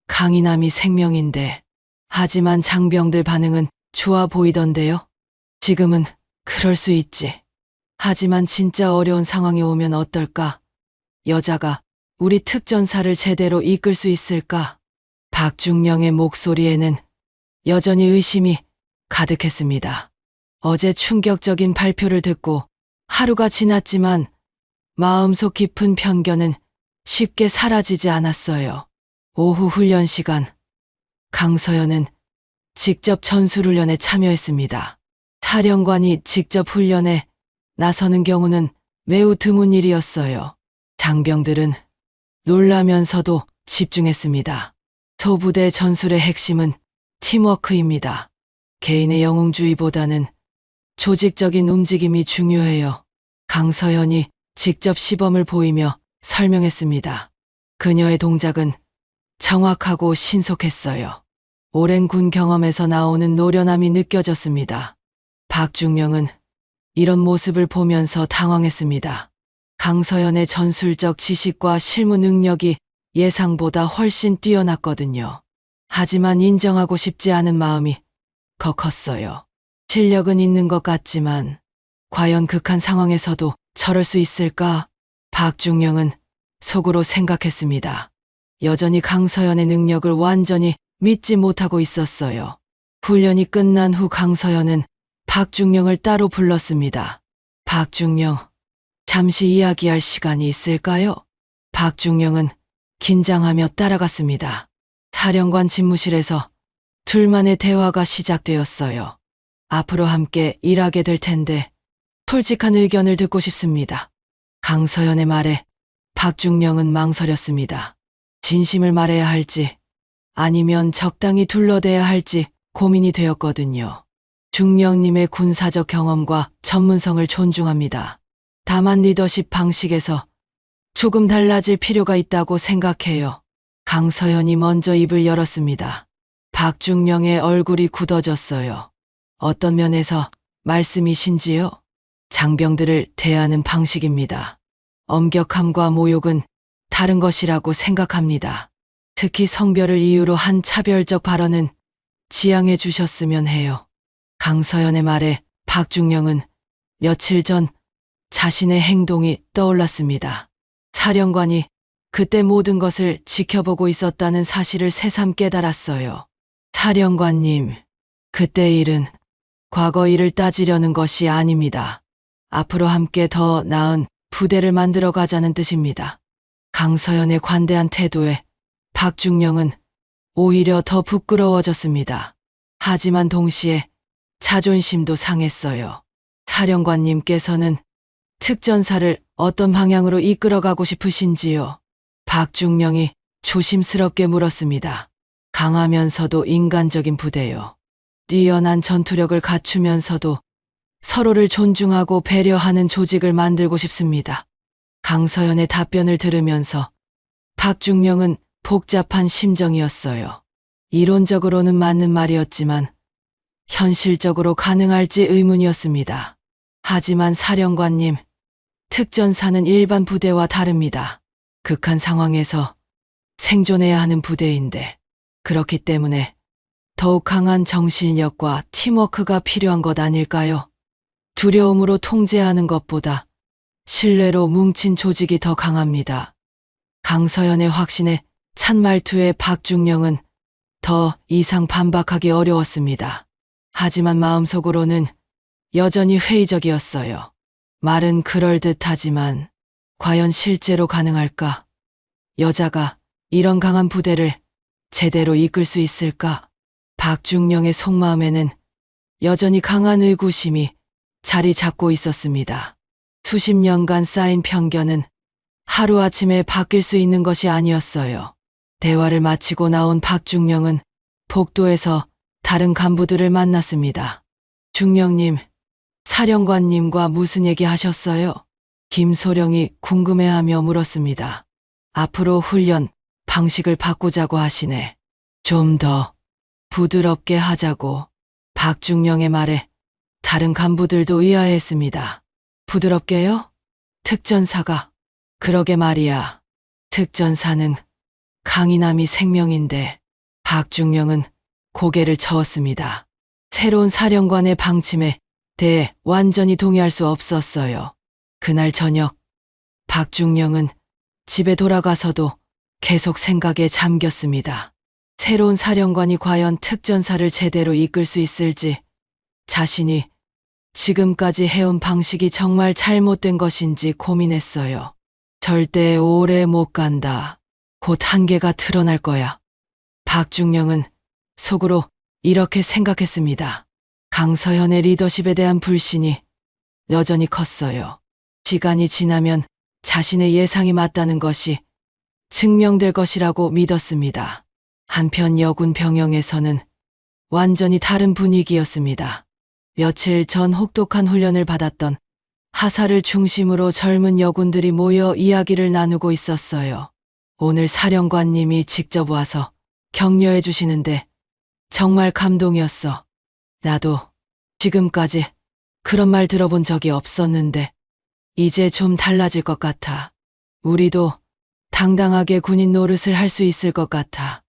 강인함이 생명인데, 하지만 장병들 반응은 좋아 보이던데요. 지금은 그럴 수 있지. 하지만 진짜 어려운 상황이 오면 어떨까? 여자가 우리 특전사를 제대로 이끌 수 있을까? 박중령의 목소리에는 여전히 의심이 가득했습니다. 어제 충격적인 발표를 듣고 하루가 지났지만 마음속 깊은 편견은 쉽게 사라지지 않았어요. 오후 훈련 시간, 강서연은 직접 전술훈련에 참여했습니다. 사령관이 직접 훈련에 나서는 경우는 매우 드문 일이었어요. 장병들은 놀라면서도 집중했습니다. 소부대 전술의 핵심은 팀워크입니다. 개인의 영웅주의보다는 조직적인 움직임이 중요해요. 강서연이 직접 시범을 보이며 설명했습니다. 그녀의 동작은 정확하고 신속했어요. 오랜 군 경험에서 나오는 노련함이 느껴졌습니다. 박중령은 이런 모습을 보면서 당황했습니다. 강서연의 전술적 지식과 실무 능력이 예상보다 훨씬 뛰어났거든요. 하지만 인정하고 싶지 않은 마음이 더 컸어요. 실력은 있는 것 같지만 과연 극한 상황에서도 저럴 수 있을까? 박중령은 속으로 생각했습니다. 여전히 강서연의 능력을 완전히 믿지 못하고 있었어요. 훈련이 끝난 후 강서연은 박중령을 따로 불렀습니다. 박중령, 잠시 이야기할 시간이 있을까요? 박중령은 긴장하며 따라갔습니다. 사령관 집무실에서 둘만의 대화가 시작되었어요. 앞으로 함께 일하게 될 텐데 솔직한 의견을 듣고 싶습니다. 강서연의 말에 박중령은 망설였습니다. 진심을 말해야 할지 아니면 적당히 둘러대야 할지 고민이 되었거든요. 중령님의 군사적 경험과 전문성을 존중합니다. 다만 리더십 방식에서 조금 달라질 필요가 있다고 생각해요. 강서연이 먼저 입을 열었습니다. 박중령의 얼굴이 굳어졌어요. 어떤 면에서 말씀이신지요? 장병들을 대하는 방식입니다. 엄격함과 모욕은 다른 것이라고 생각합니다. 특히 성별을 이유로 한 차별적 발언은 지양해 주셨으면 해요. 강서연의 말에 박중령은 며칠 전 자신의 행동이 떠올랐습니다. 사령관이 그때 모든 것을 지켜보고 있었다는 사실을 새삼 깨달았어요. 사령관님, 그때 일은 과거 일을 따지려는 것이 아닙니다. 앞으로 함께 더 나은 부대를 만들어 가자는 뜻입니다. 강서연의 관대한 태도에 박중령은 오히려 더 부끄러워졌습니다. 하지만 동시에 자존심도 상했어요. 사령관님께서는 특전사를 어떤 방향으로 이끌어가고 싶으신지요? 박중령이 조심스럽게 물었습니다. 강하면서도 인간적인 부대요. 뛰어난 전투력을 갖추면서도 서로를 존중하고 배려하는 조직을 만들고 싶습니다. 강서연의 답변을 들으면서 박중령은 복잡한 심정이었어요. 이론적으로는 맞는 말이었지만 현실적으로 가능할지 의문이었습니다. 하지만 사령관님, 특전사는 일반 부대와 다릅니다. 극한 상황에서 생존해야 하는 부대인데, 그렇기 때문에 더욱 강한 정신력과 팀워크가 필요한 것 아닐까요? 두려움으로 통제하는 것보다 신뢰로 뭉친 조직이 더 강합니다. 강서연의 확신에 찬 말투의 박중령은 더 이상 반박하기 어려웠습니다. 하지만 마음속으로는 여전히 회의적이었어요. 말은 그럴듯하지만 과연 실제로 가능할까? 여자가 이런 강한 부대를 제대로 이끌 수 있을까? 박중령의 속마음에는 여전히 강한 의구심이 자리 잡고 있었습니다. 수십 년간 쌓인 편견은 하루아침에 바뀔 수 있는 것이 아니었어요. 대화를 마치고 나온 박중령은 복도에서 다른 간부들을 만났습니다. 중령님, 사령관님과 무슨 얘기 하셨어요? 김소령이 궁금해하며 물었습니다. 앞으로 훈련 방식을 바꾸자고 하시네. 좀 더 부드럽게 하자고. 박중령의 말에 다른 간부들도 의아해했습니다. 부드럽게요? 특전사가. 그러게 말이야. 특전사는 강인함이 생명인데. 박중령은 고개를 저었습니다. 새로운 사령관의 방침에 대해 완전히 동의할 수 없었어요. 그날 저녁, 박중령은 집에 돌아가서도 계속 생각에 잠겼습니다. 새로운 사령관이 과연 특전사를 제대로 이끌 수 있을지, 자신이 지금까지 해온 방식이 정말 잘못된 것인지 고민했어요. 절대 오래 못 간다. 곧 한계가 드러날 거야. 박중령은 속으로 이렇게 생각했습니다. 강서현의 리더십에 대한 불신이 여전히 컸어요. 시간이 지나면 자신의 예상이 맞다는 것이 증명될 것이라고 믿었습니다. 한편 여군 병영에서는 완전히 다른 분위기였습니다. 며칠 전 혹독한 훈련을 받았던 하사를 중심으로 젊은 여군들이 모여 이야기를 나누고 있었어요. 오늘 사령관님이 직접 와서 격려해 주시는데 정말 감동이었어. 나도 지금까지 그런 말 들어본 적이 없었는데 이제 좀 달라질 것 같아. 우리도 당당하게 군인 노릇을 할 수 있을 것 같아.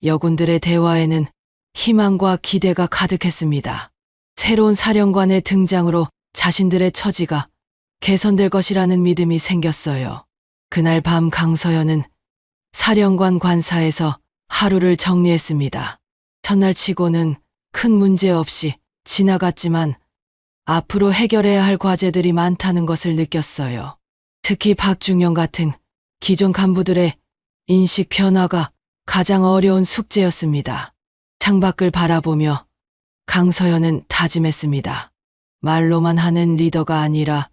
여군들의 대화에는 희망과 기대가 가득했습니다. 새로운 사령관의 등장으로 자신들의 처지가 개선될 것이라는 믿음이 생겼어요. 그날 밤 강서연은 사령관 관사에서 하루를 정리했습니다. 첫날 치고는 큰 문제 없이 지나갔지만 앞으로 해결해야 할 과제들이 많다는 것을 느꼈어요. 특히 박중영 같은 기존 간부들의 인식 변화가 가장 어려운 숙제였습니다. 창밖을 바라보며 강서연은 다짐했습니다. 말로만 하는 리더가 아니라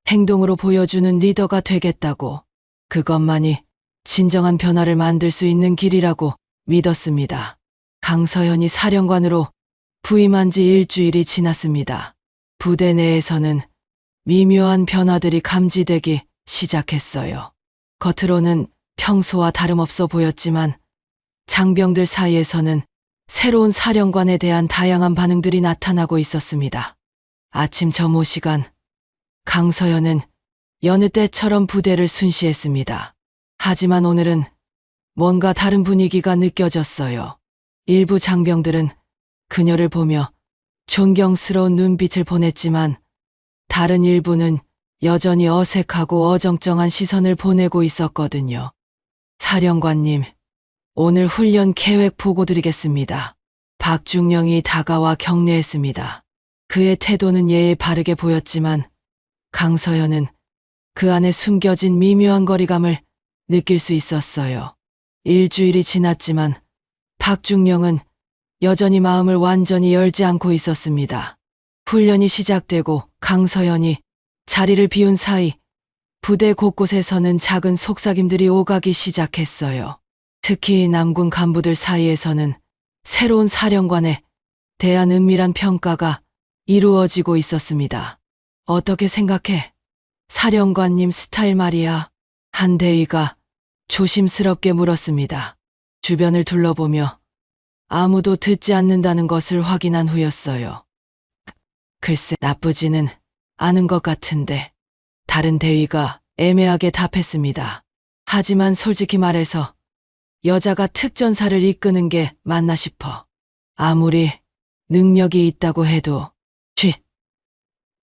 행동으로 보여주는 리더가 되겠다고. 그것만이 진정한 변화를 만들 수 있는 길이라고 믿었습니다. 강서연이 사령관으로 부임한 지 일주일이 지났습니다. 부대 내에서는 미묘한 변화들이 감지되기 시작했어요. 겉으로는 평소와 다름없어 보였지만 장병들 사이에서는 새로운 사령관에 대한 다양한 반응들이 나타나고 있었습니다. 아침 점호 시간, 강서연은 여느 때처럼 부대를 순시했습니다. 하지만 오늘은 뭔가 다른 분위기가 느껴졌어요. 일부 장병들은 그녀를 보며 존경스러운 눈빛을 보냈지만 다른 일부는 여전히 어색하고 어정쩡한 시선을 보내고 있었거든요. 사령관님, 오늘 훈련 계획 보고 드리겠습니다. 박중령이 다가와 격려했습니다. 그의 태도는 예의 바르게 보였지만 강서연은 그 안에 숨겨진 미묘한 거리감을 느낄 수 있었어요. 일주일이 지났지만 박중령은 여전히 마음을 완전히 열지 않고 있었습니다. 훈련이 시작되고 강서연이 자리를 비운 사이 부대 곳곳에서는 작은 속삭임들이 오가기 시작했어요. 특히 남군 간부들 사이에서는 새로운 사령관에 대한 은밀한 평가가 이루어지고 있었습니다. 어떻게 생각해? 사령관님 스타일 말이야. 한 대위가 조심스럽게 물었습니다. 주변을 둘러보며 아무도 듣지 않는다는 것을 확인한 후였어요. 글쎄, 나쁘지는 않은 것 같은데. 다른 대위가 애매하게 답했습니다. 하지만 솔직히 말해서 여자가 특전사를 이끄는 게 맞나 싶어. 아무리 능력이 있다고 해도 쉿!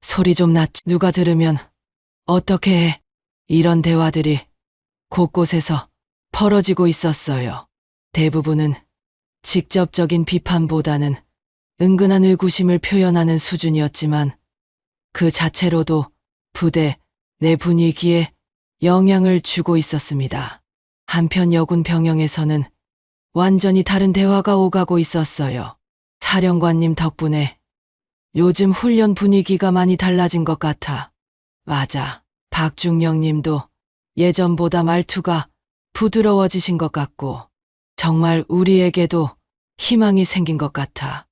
소리 좀 낮춰. 누가 들으면 어떻게 해? 이런 대화들이 곳곳에서 벌어지고 있었어요. 대부분은 직접적인 비판보다는 은근한 의구심을 표현하는 수준이었지만 그 자체로도 부대 내 분위기에 영향을 주고 있었습니다. 한편 여군 병영에서는 완전히 다른 대화가 오가고 있었어요. 사령관님 덕분에 요즘 훈련 분위기가 많이 달라진 것 같아. 맞아. 박중영 님도 예전보다 말투가 부드러워지신 것 같고 정말 우리에게도 희망이 생긴 것 같아.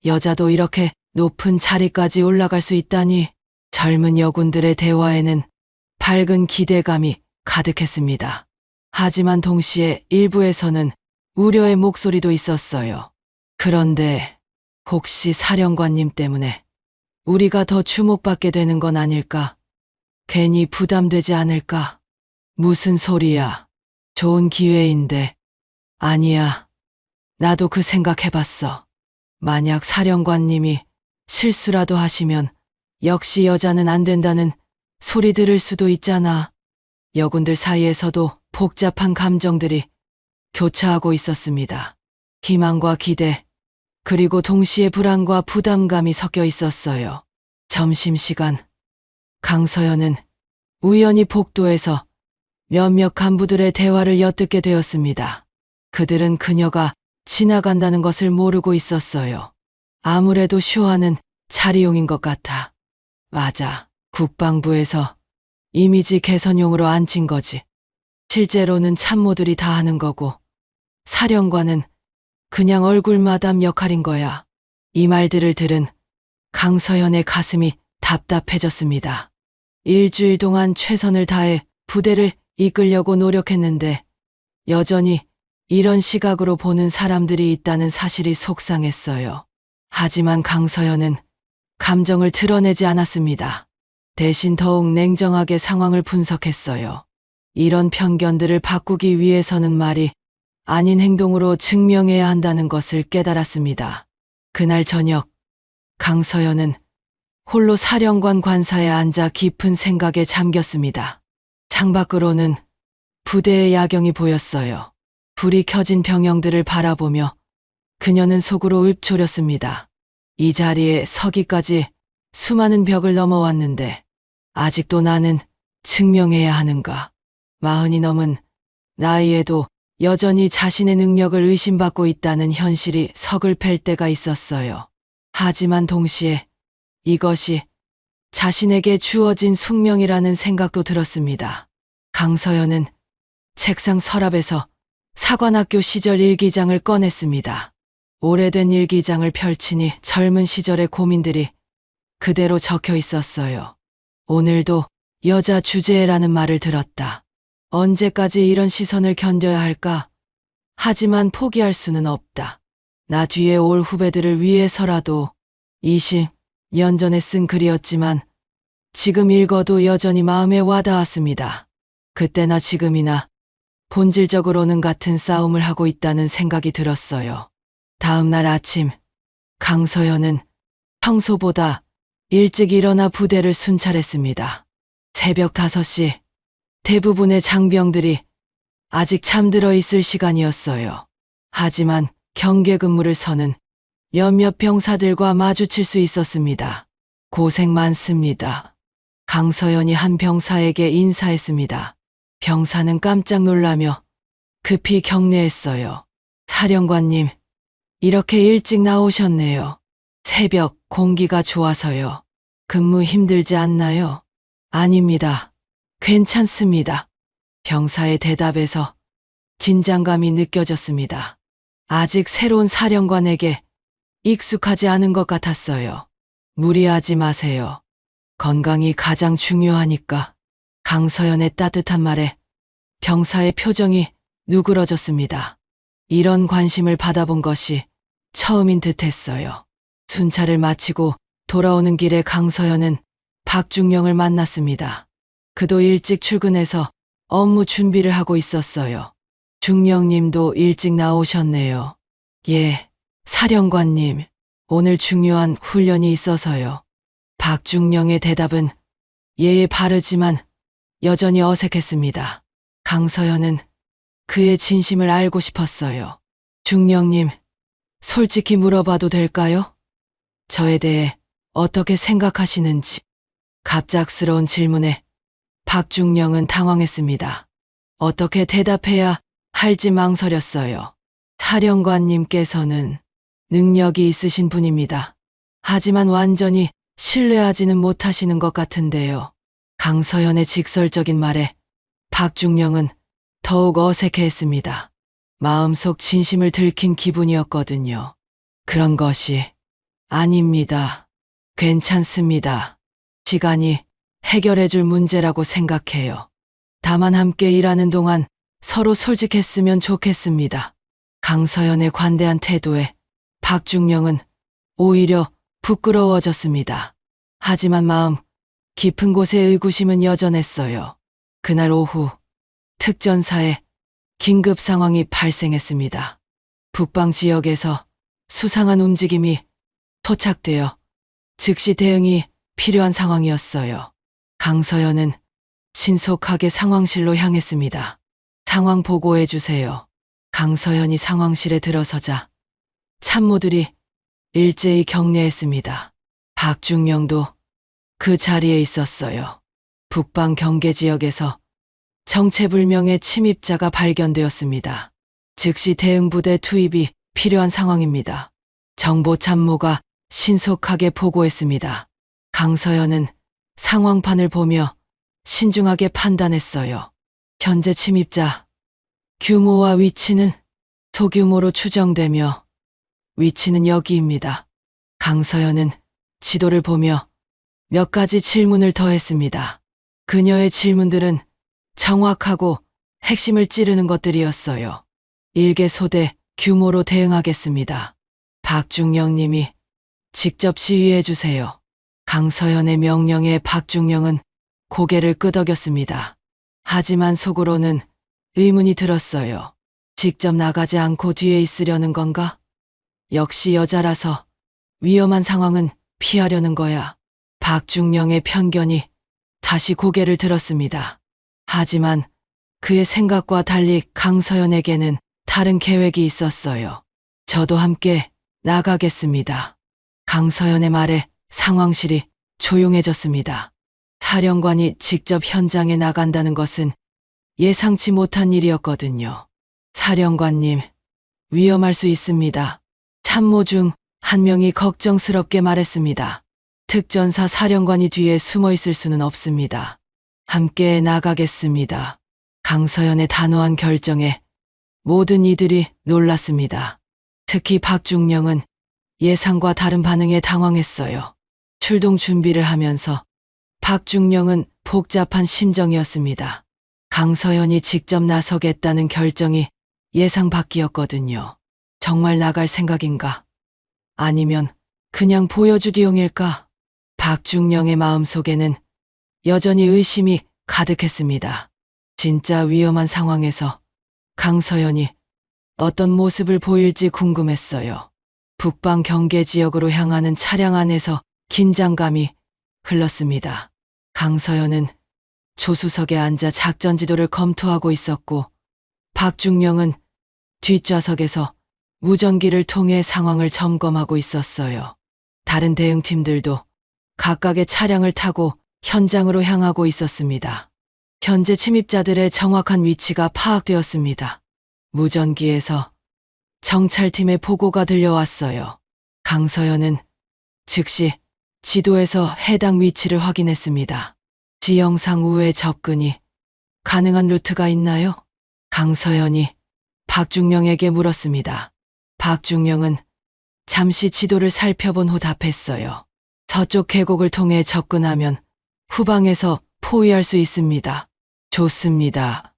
여자도 이렇게 높은 자리까지 올라갈 수 있다니. 젊은 여군들의 대화에는 밝은 기대감이 가득했습니다. 하지만 동시에 일부에서는 우려의 목소리도 있었어요. 그런데 혹시 사령관님 때문에 우리가 더 주목받게 되는 건 아닐까? 괜히 부담되지 않을까? 무슨 소리야? 좋은 기회인데. 아니야. 나도 그 생각해봤어. 만약 사령관님이 실수라도 하시면 역시 여자는 안 된다는 소리 들을 수도 있잖아. 여군들 사이에서도 복잡한 감정들이 교차하고 있었습니다. 희망과 기대, 그리고 동시에 불안과 부담감이 섞여 있었어요. 점심시간, 강서연은 우연히 복도에서 몇몇 간부들의 대화를 엿듣게 되었습니다. 그들은 그녀가 지나간다는 것을 모르고 있었어요. 아무래도 쇼하는 자리용인 것 같아. 맞아. 국방부에서 이미지 개선용으로 앉힌 거지. 실제로는 참모들이 다 하는 거고 사령관은 그냥 얼굴 마담 역할인 거야. 이 말들을 들은 강서연의 가슴이 답답해졌습니다. 일주일 동안 최선을 다해 부대를 이끌려고 노력했는데 여전히 이런 시각으로 보는 사람들이 있다는 사실이 속상했어요. 하지만 강서연은 감정을 드러내지 않았습니다. 대신 더욱 냉정하게 상황을 분석했어요. 이런 편견들을 바꾸기 위해서는 말이 아닌 행동으로 증명해야 한다는 것을 깨달았습니다. 그날 저녁, 강서연은 홀로 사령관 관사에 앉아 깊은 생각에 잠겼습니다. 창밖으로는 부대의 야경이 보였어요. 불이 켜진 병영들을 바라보며 그녀는 속으로 읊조렸습니다. 이 자리에 서기까지 수많은 벽을 넘어왔는데 아직도 나는 증명해야 하는가. 40이 넘은 나이에도 여전히 자신의 능력을 의심받고 있다는 현실이 서글팰 때가 있었어요. 하지만 동시에 이것이 자신에게 주어진 숙명이라는 생각도 들었습니다. 강서연은 책상 서랍에서 사관학교 시절 일기장을 꺼냈습니다. 오래된 일기장을 펼치니 젊은 시절의 고민들이 그대로 적혀 있었어요. 오늘도 여자 주제라는 말을 들었다. 언제까지 이런 시선을 견뎌야 할까? 하지만 포기할 수는 없다. 나 뒤에 올 후배들을 위해서라도. 20년 전에 쓴 글이었지만 지금 읽어도 여전히 마음에 와닿았습니다. 그때나 지금이나 본질적으로는 같은 싸움을 하고 있다는 생각이 들었어요. 다음 날 아침, 강서연은 평소보다 일찍 일어나 부대를 순찰했습니다. 새벽 5시, 대부분의 장병들이 아직 잠들어 있을 시간이었어요. 하지만 경계 근무를 서는 몇몇 병사들과 마주칠 수 있었습니다. 고생 많습니다. 강서연이 한 병사에게 인사했습니다. 병사는 깜짝 놀라며 급히 격려했어요. 사령관님, 이렇게 일찍 나오셨네요. 새벽 공기가 좋아서요. 근무 힘들지 않나요? 아닙니다. 괜찮습니다. 병사의 대답에서 긴장감이 느껴졌습니다. 아직 새로운 사령관에게 익숙하지 않은 것 같았어요. 무리하지 마세요. 건강이 가장 중요하니까. 강서연의 따뜻한 말에 병사의 표정이 누그러졌습니다. 이런 관심을 받아본 것이 처음인 듯했어요. 순찰을 마치고 돌아오는 길에 강서연은 박중영을 만났습니다. 그도 일찍 출근해서 업무 준비를 하고 있었어요. 중령님도 일찍 나오셨네요. 예, 사령관님, 오늘 중요한 훈련이 있어서요. 박중령의 대답은 예에 바르지만 여전히 어색했습니다. 강서연은 그의 진심을 알고 싶었어요. 중령님, 솔직히 물어봐도 될까요? 저에 대해 어떻게 생각하시는지. 갑작스러운 질문에 박중령은 당황했습니다. 어떻게 대답해야 할지 망설였어요. 사령관님께서는 능력이 있으신 분입니다. 하지만 완전히 신뢰하지는 못하시는 것 같은데요. 강서연의 직설적인 말에 박중령은 더욱 어색해했습니다. 마음속 진심을 들킨 기분이었거든요. 그런 것이 아닙니다. 괜찮습니다. 시간이 해결해줄 문제라고 생각해요. 다만 함께 일하는 동안 서로 솔직했으면 좋겠습니다. 강서연의 관대한 태도에 박중령은 오히려 부끄러워졌습니다. 하지만 마음 깊은 곳에 의구심은 여전했어요. 그날 오후 특전사에 긴급 상황이 발생했습니다. 북방 지역에서 수상한 움직임이 토착되어 즉시 대응이 필요한 상황이었어요. 강서연은 신속하게 상황실로 향했습니다. 상황 보고해 주세요. 강서연이 상황실에 들어서자 참모들이 일제히 경례했습니다. 박중령도 그 자리에 있었어요. 북방 경계 지역에서 정체불명의 침입자가 발견되었습니다. 즉시 대응부대 투입이 필요한 상황입니다. 정보참모가 신속하게 보고했습니다. 강서연은 상황판을 보며 신중하게 판단했어요. 현재 침입자 규모와 위치는 소규모로 추정되며 위치는 여기입니다. 강서연은 지도를 보며 몇 가지 질문을 더했습니다. 그녀의 질문들은 정확하고 핵심을 찌르는 것들이었어요. 일개 소대 규모로 대응하겠습니다. 박중령님이 직접 시위해 주세요. 강서연의 명령에 박중령은 고개를 끄덕였습니다. 하지만 속으로는 의문이 들었어요. 직접 나가지 않고 뒤에 있으려는 건가? 역시 여자라서 위험한 상황은 피하려는 거야. 박중령의 편견이 다시 고개를 들었습니다. 하지만 그의 생각과 달리 강서연에게는 다른 계획이 있었어요. 저도 함께 나가겠습니다. 강서연의 말에 상황실이 조용해졌습니다. 사령관이 직접 현장에 나간다는 것은 예상치 못한 일이었거든요. 사령관님, 위험할 수 있습니다. 참모 중 한 명이 걱정스럽게 말했습니다. 특전사 사령관이 뒤에 숨어 있을 수는 없습니다. 함께 나가겠습니다. 강서연의 단호한 결정에 모든 이들이 놀랐습니다. 특히 박중령은 예상과 다른 반응에 당황했어요. 출동 준비를 하면서 박중령은 복잡한 심정이었습니다. 강서연이 직접 나서겠다는 결정이 예상 밖이었거든요. 정말 나갈 생각인가? 아니면 그냥 보여주기용일까? 박중령의 마음속에는 여전히 의심이 가득했습니다. 진짜 위험한 상황에서 강서연이 어떤 모습을 보일지 궁금했어요. 북방 경계 지역으로 향하는 차량 안에서 긴장감이 흘렀습니다. 강서연은 조수석에 앉아 작전 지도를 검토하고 있었고 박중령은 뒷좌석에서 무전기를 통해 상황을 점검하고 있었어요. 다른 대응팀들도 각각의 차량을 타고 현장으로 향하고 있었습니다. 현재 침입자들의 정확한 위치가 파악되었습니다. 무전기에서 정찰팀의 보고가 들려왔어요. 강서연은 즉시 지도에서 해당 위치를 확인했습니다. 지형상 우회 접근이 가능한 루트가 있나요? 강서연이 박중령에게 물었습니다. 박중령은 잠시 지도를 살펴본 후 답했어요. 서쪽 계곡을 통해 접근하면 후방에서 포위할 수 있습니다. 좋습니다.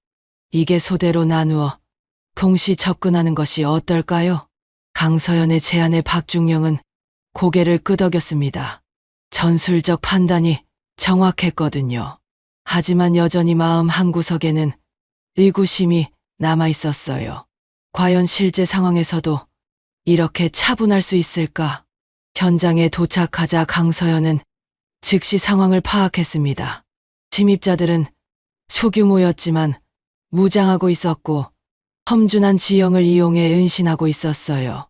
이게 소대로 나누어 동시 접근하는 것이 어떨까요? 강서연의 제안에 박중령은 고개를 끄덕였습니다. 전술적 판단이 정확했거든요. 하지만 여전히 마음 한구석에는 의구심이 남아 있었어요. 과연 실제 상황에서도 이렇게 차분할 수 있을까? 현장에 도착하자 강서연은 즉시 상황을 파악했습니다. 침입자들은 소규모였지만 무장하고 있었고 험준한 지형을 이용해 은신하고 있었어요.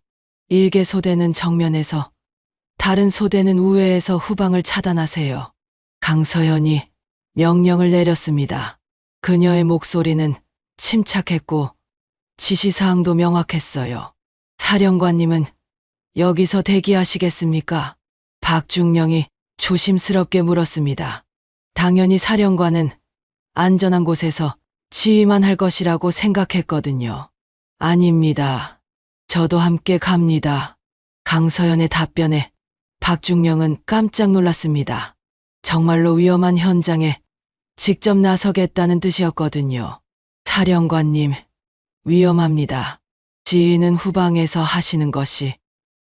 일개 소대는 정면에서, 다른 소대는 우회에서 후방을 차단하세요. 강서연이 명령을 내렸습니다. 그녀의 목소리는 침착했고 지시사항도 명확했어요. 사령관님은 여기서 대기하시겠습니까? 박중령이 조심스럽게 물었습니다. 당연히 사령관은 안전한 곳에서 지휘만 할 것이라고 생각했거든요. 아닙니다. 저도 함께 갑니다. 강서연의 답변에 박중령은 깜짝 놀랐습니다. 정말로 위험한 현장에 직접 나서겠다는 뜻이었거든요. 사령관님, 위험합니다. 지휘는 후방에서 하시는 것이,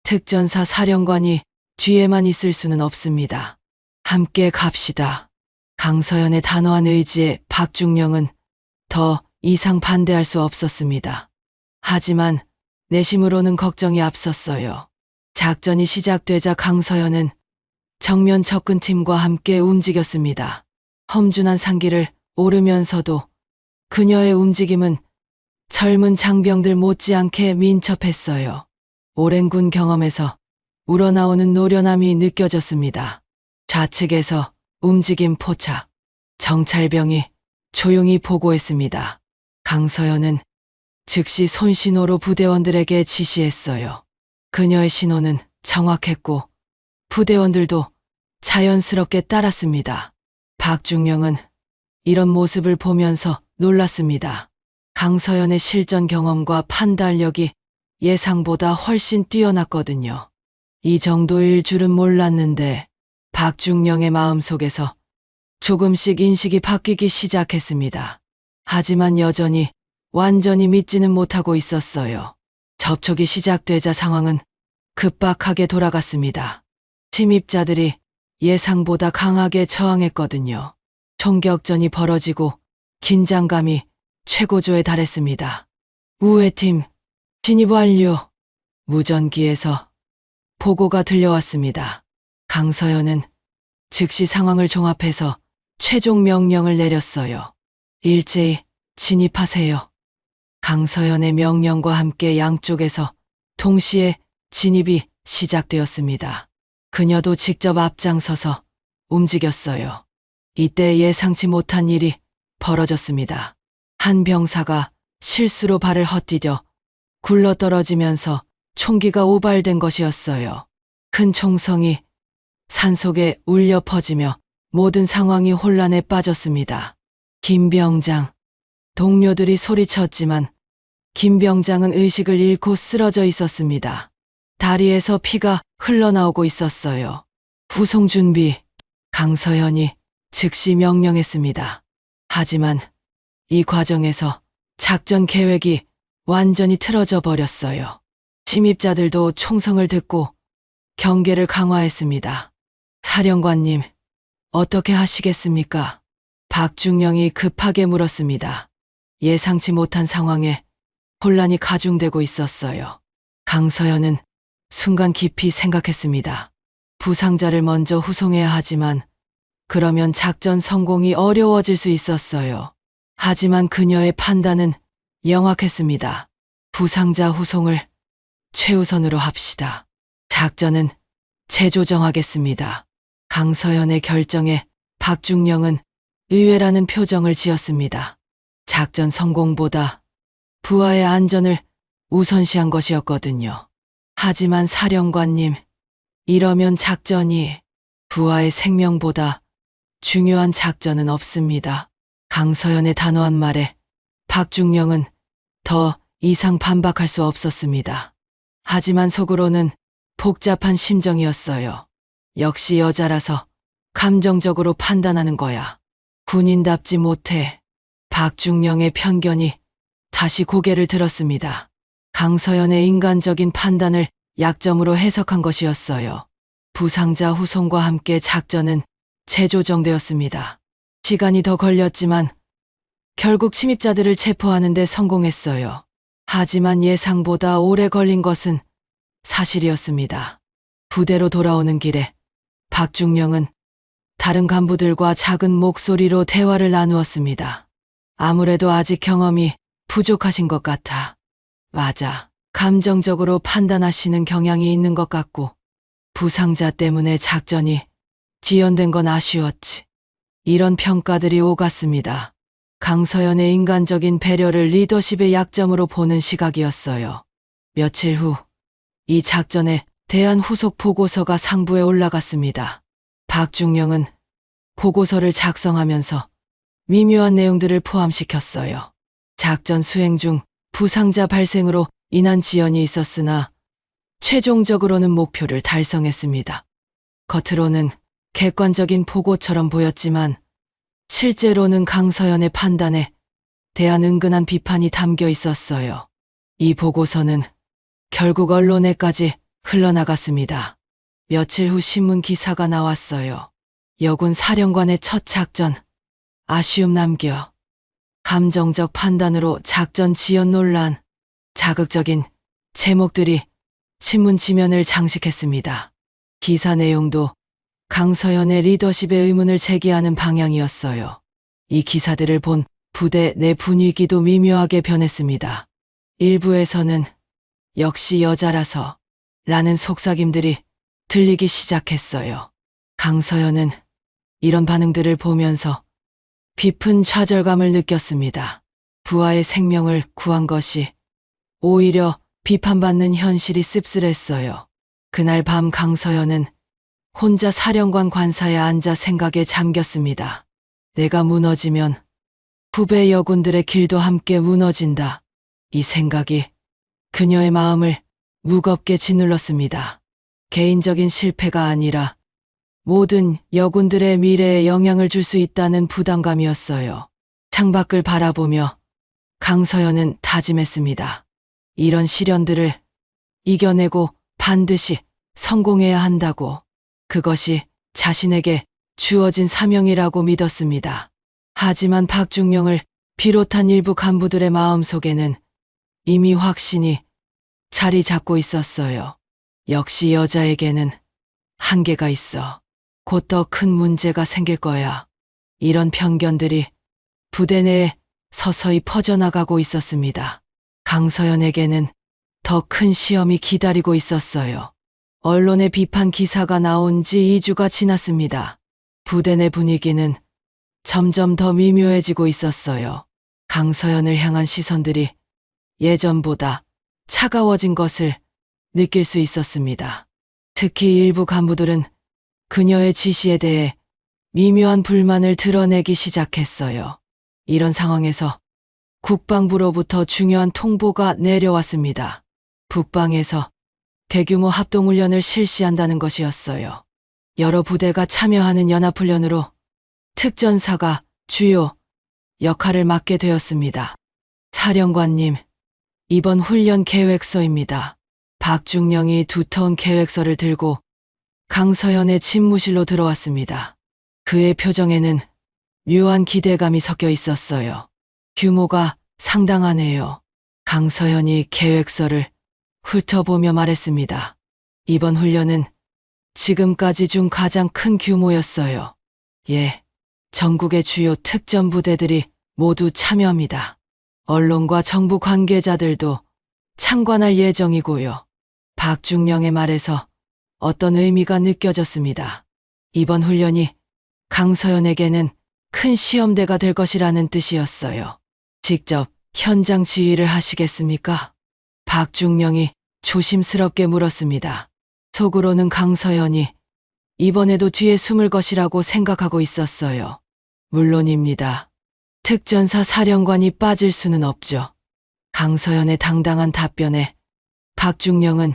특전사 사령관이 뒤에만 있을 수는 없습니다. 함께 갑시다. 강서연의 단호한 의지에 박중령은 더 이상 반대할 수 없었습니다. 하지만 내심으로는 걱정이 앞섰어요. 작전이 시작되자 강서연은 정면 접근팀과 함께 움직였습니다. 험준한 산길을 오르면서도 그녀의 움직임은 젊은 장병들 못지않게 민첩했어요. 오랜 군 경험에서 우러나오는 노련함이 느껴졌습니다. 좌측에서 움직임 포착. 정찰병이 조용히 보고했습니다. 강서연은 즉시 손신호로 부대원들에게 지시했어요. 그녀의 신호는 정확했고 부대원들도 자연스럽게 따랐습니다. 박중령은 이런 모습을 보면서 놀랐습니다. 강서연의 실전 경험과 판단력이 예상보다 훨씬 뛰어났거든요. 이 정도일 줄은 몰랐는데 박중령의 마음속에서 조금씩 인식이 바뀌기 시작했습니다. 하지만 여전히 완전히 믿지는 못하고 있었어요. 접촉이 시작되자 상황은 급박하게 돌아갔습니다. 침입자들이 예상보다 강하게 저항했거든요. 총격전이 벌어지고 긴장감이 최고조에 달했습니다. 우회팀 진입 완료. 무전기에서 보고가 들려왔습니다. 강서연은 즉시 상황을 종합해서 최종 명령을 내렸어요. 일제히 진입하세요. 강서연의 명령과 함께 양쪽에서 동시에 진입이 시작되었습니다. 그녀도 직접 앞장서서 움직였어요. 이때 예상치 못한 일이 벌어졌습니다. 한 병사가 실수로 발을 헛디뎌 굴러떨어지면서 총기가 오발된 것이었어요. 큰 총성이 산속에 울려 퍼지며 모든 상황이 혼란에 빠졌습니다. 김병장. 동료들이 소리쳤지만 김병장은 의식을 잃고 쓰러져 있었습니다. 다리에서 피가 흘러나오고 있었어요. 후송 준비. 강서연이 즉시 명령했습니다. 하지만 이 과정에서 작전 계획이 완전히 틀어져 버렸어요. 침입자들도 총성을 듣고 경계를 강화했습니다. 사령관님, 어떻게 하시겠습니까? 박중령이 급하게 물었습니다. 예상치 못한 상황에 혼란이 가중되고 있었어요. 강서연은 순간 깊이 생각했습니다. 부상자를 먼저 후송해야 하지만 그러면 작전 성공이 어려워질 수 있었어요. 하지만 그녀의 판단은 명확했습니다. 부상자 후송을 최우선으로 합시다. 작전은 재조정하겠습니다. 강서연의 결정에 박중령은 의외라는 표정을 지었습니다. 작전 성공보다 부하의 안전을 우선시한 것이었거든요. 하지만 사령관님, 이러면 작전이 부하의 생명보다 중요한 작전은 없습니다. 강서연의 단호한 말에 박중령은 더 이상 반박할 수 없었습니다. 하지만 속으로는 복잡한 심정이었어요. 역시 여자라서 감정적으로 판단하는 거야. 군인답지 못해. 박중령의 편견이 다시 고개를 들었습니다. 강서연의 인간적인 판단을 약점으로 해석한 것이었어요. 부상자 후송과 함께 작전은 재조정되었습니다. 시간이 더 걸렸지만 결국 침입자들을 체포하는 데 성공했어요. 하지만 예상보다 오래 걸린 것은 사실이었습니다. 부대로 돌아오는 길에 박중령은 다른 간부들과 작은 목소리로 대화를 나누었습니다. 아무래도 아직 경험이 부족하신 것 같아. 맞아. 감정적으로 판단하시는 경향이 있는 것 같고 부상자 때문에 작전이 지연된 건 아쉬웠지. 이런 평가들이 오갔습니다. 강서연의 인간적인 배려를 리더십의 약점으로 보는 시각이었어요. 며칠 후 이 작전에 대한 후속 보고서가 상부에 올라갔습니다. 박중령은 보고서를 작성하면서 미묘한 내용들을 포함시켰어요. 작전 수행 중 부상자 발생으로 인한 지연이 있었으나 최종적으로는 목표를 달성했습니다. 겉으로는 객관적인 보고처럼 보였지만 실제로는 강서연의 판단에 대한 은근한 비판이 담겨 있었어요. 이 보고서는 결국 언론에까지 흘러나갔습니다. 며칠 후 신문 기사가 나왔어요. 여군 사령관의 첫 작전, 아쉬움 남겨. 감정적 판단으로 작전 지연 논란, 자극적인 제목들이 신문 지면을 장식했습니다. 기사 내용도 강서연의 리더십에 의문을 제기하는 방향이었어요. 이 기사들을 본 부대 내 분위기도 미묘하게 변했습니다. 일부에서는 역시 여자라서 라는 속삭임들이 들리기 시작했어요. 강서연은 이런 반응들을 보면서 깊은 좌절감을 느꼈습니다. 부하의 생명을 구한 것이 오히려 비판받는 현실이 씁쓸했어요. 그날 밤 강서연은 혼자 사령관 관사에 앉아 생각에 잠겼습니다. 내가 무너지면 후배 여군들의 길도 함께 무너진다. 이 생각이 그녀의 마음을 무겁게 짓눌렀습니다. 개인적인 실패가 아니라 모든 여군들의 미래에 영향을 줄 수 있다는 부담감이었어요. 창밖을 바라보며 강서연은 다짐했습니다. 이런 시련들을 이겨내고 반드시 성공해야 한다고. 그것이 자신에게 주어진 사명이라고 믿었습니다. 하지만 박중령을 비롯한 일부 간부들의 마음속에는 이미 확신이 자리 잡고 있었어요. 역시 여자에게는 한계가 있어. 곧 더 큰 문제가 생길 거야. 이런 편견들이 부대 내에 서서히 퍼져나가고 있었습니다. 강서연에게는 더 큰 시험이 기다리고 있었어요. 언론의 비판 기사가 나온 지 2주가 지났습니다. 부대 내 분위기는 점점 더 미묘해지고 있었어요. 강서연을 향한 시선들이 예전보다 차가워진 것을 느낄 수 있었습니다. 특히 일부 간부들은 그녀의 지시에 대해 미묘한 불만을 드러내기 시작했어요. 이런 상황에서 국방부로부터 중요한 통보가 내려왔습니다. 북방에서 대규모 합동훈련을 실시한다는 것이었어요. 여러 부대가 참여하는 연합훈련으로 특전사가 주요 역할을 맡게 되었습니다. 사령관님, 이번 훈련 계획서입니다. 박중령이 두터운 계획서를 들고 강서연의 집무실로 들어왔습니다. 그의 표정에는 묘한 기대감이 섞여 있었어요. 규모가 상당하네요. 강서연이 계획서를 훑어보며 말했습니다. 이번 훈련은 지금까지 중 가장 큰 규모였어요. 예, 전국의 주요 특전 부대들이 모두 참여합니다. 언론과 정부 관계자들도 참관할 예정이고요. 박중령의 말에서 어떤 의미가 느껴졌습니다. 이번 훈련이 강서연에게는 큰 시험대가 될 것이라는 뜻이었어요. 직접 현장 지휘를 하시겠습니까? 박중령이 조심스럽게 물었습니다. 속으로는 강서연이 이번에도 뒤에 숨을 것이라고 생각하고 있었어요. 물론입니다. 특전사 사령관이 빠질 수는 없죠. 강서연의 당당한 답변에 박중령은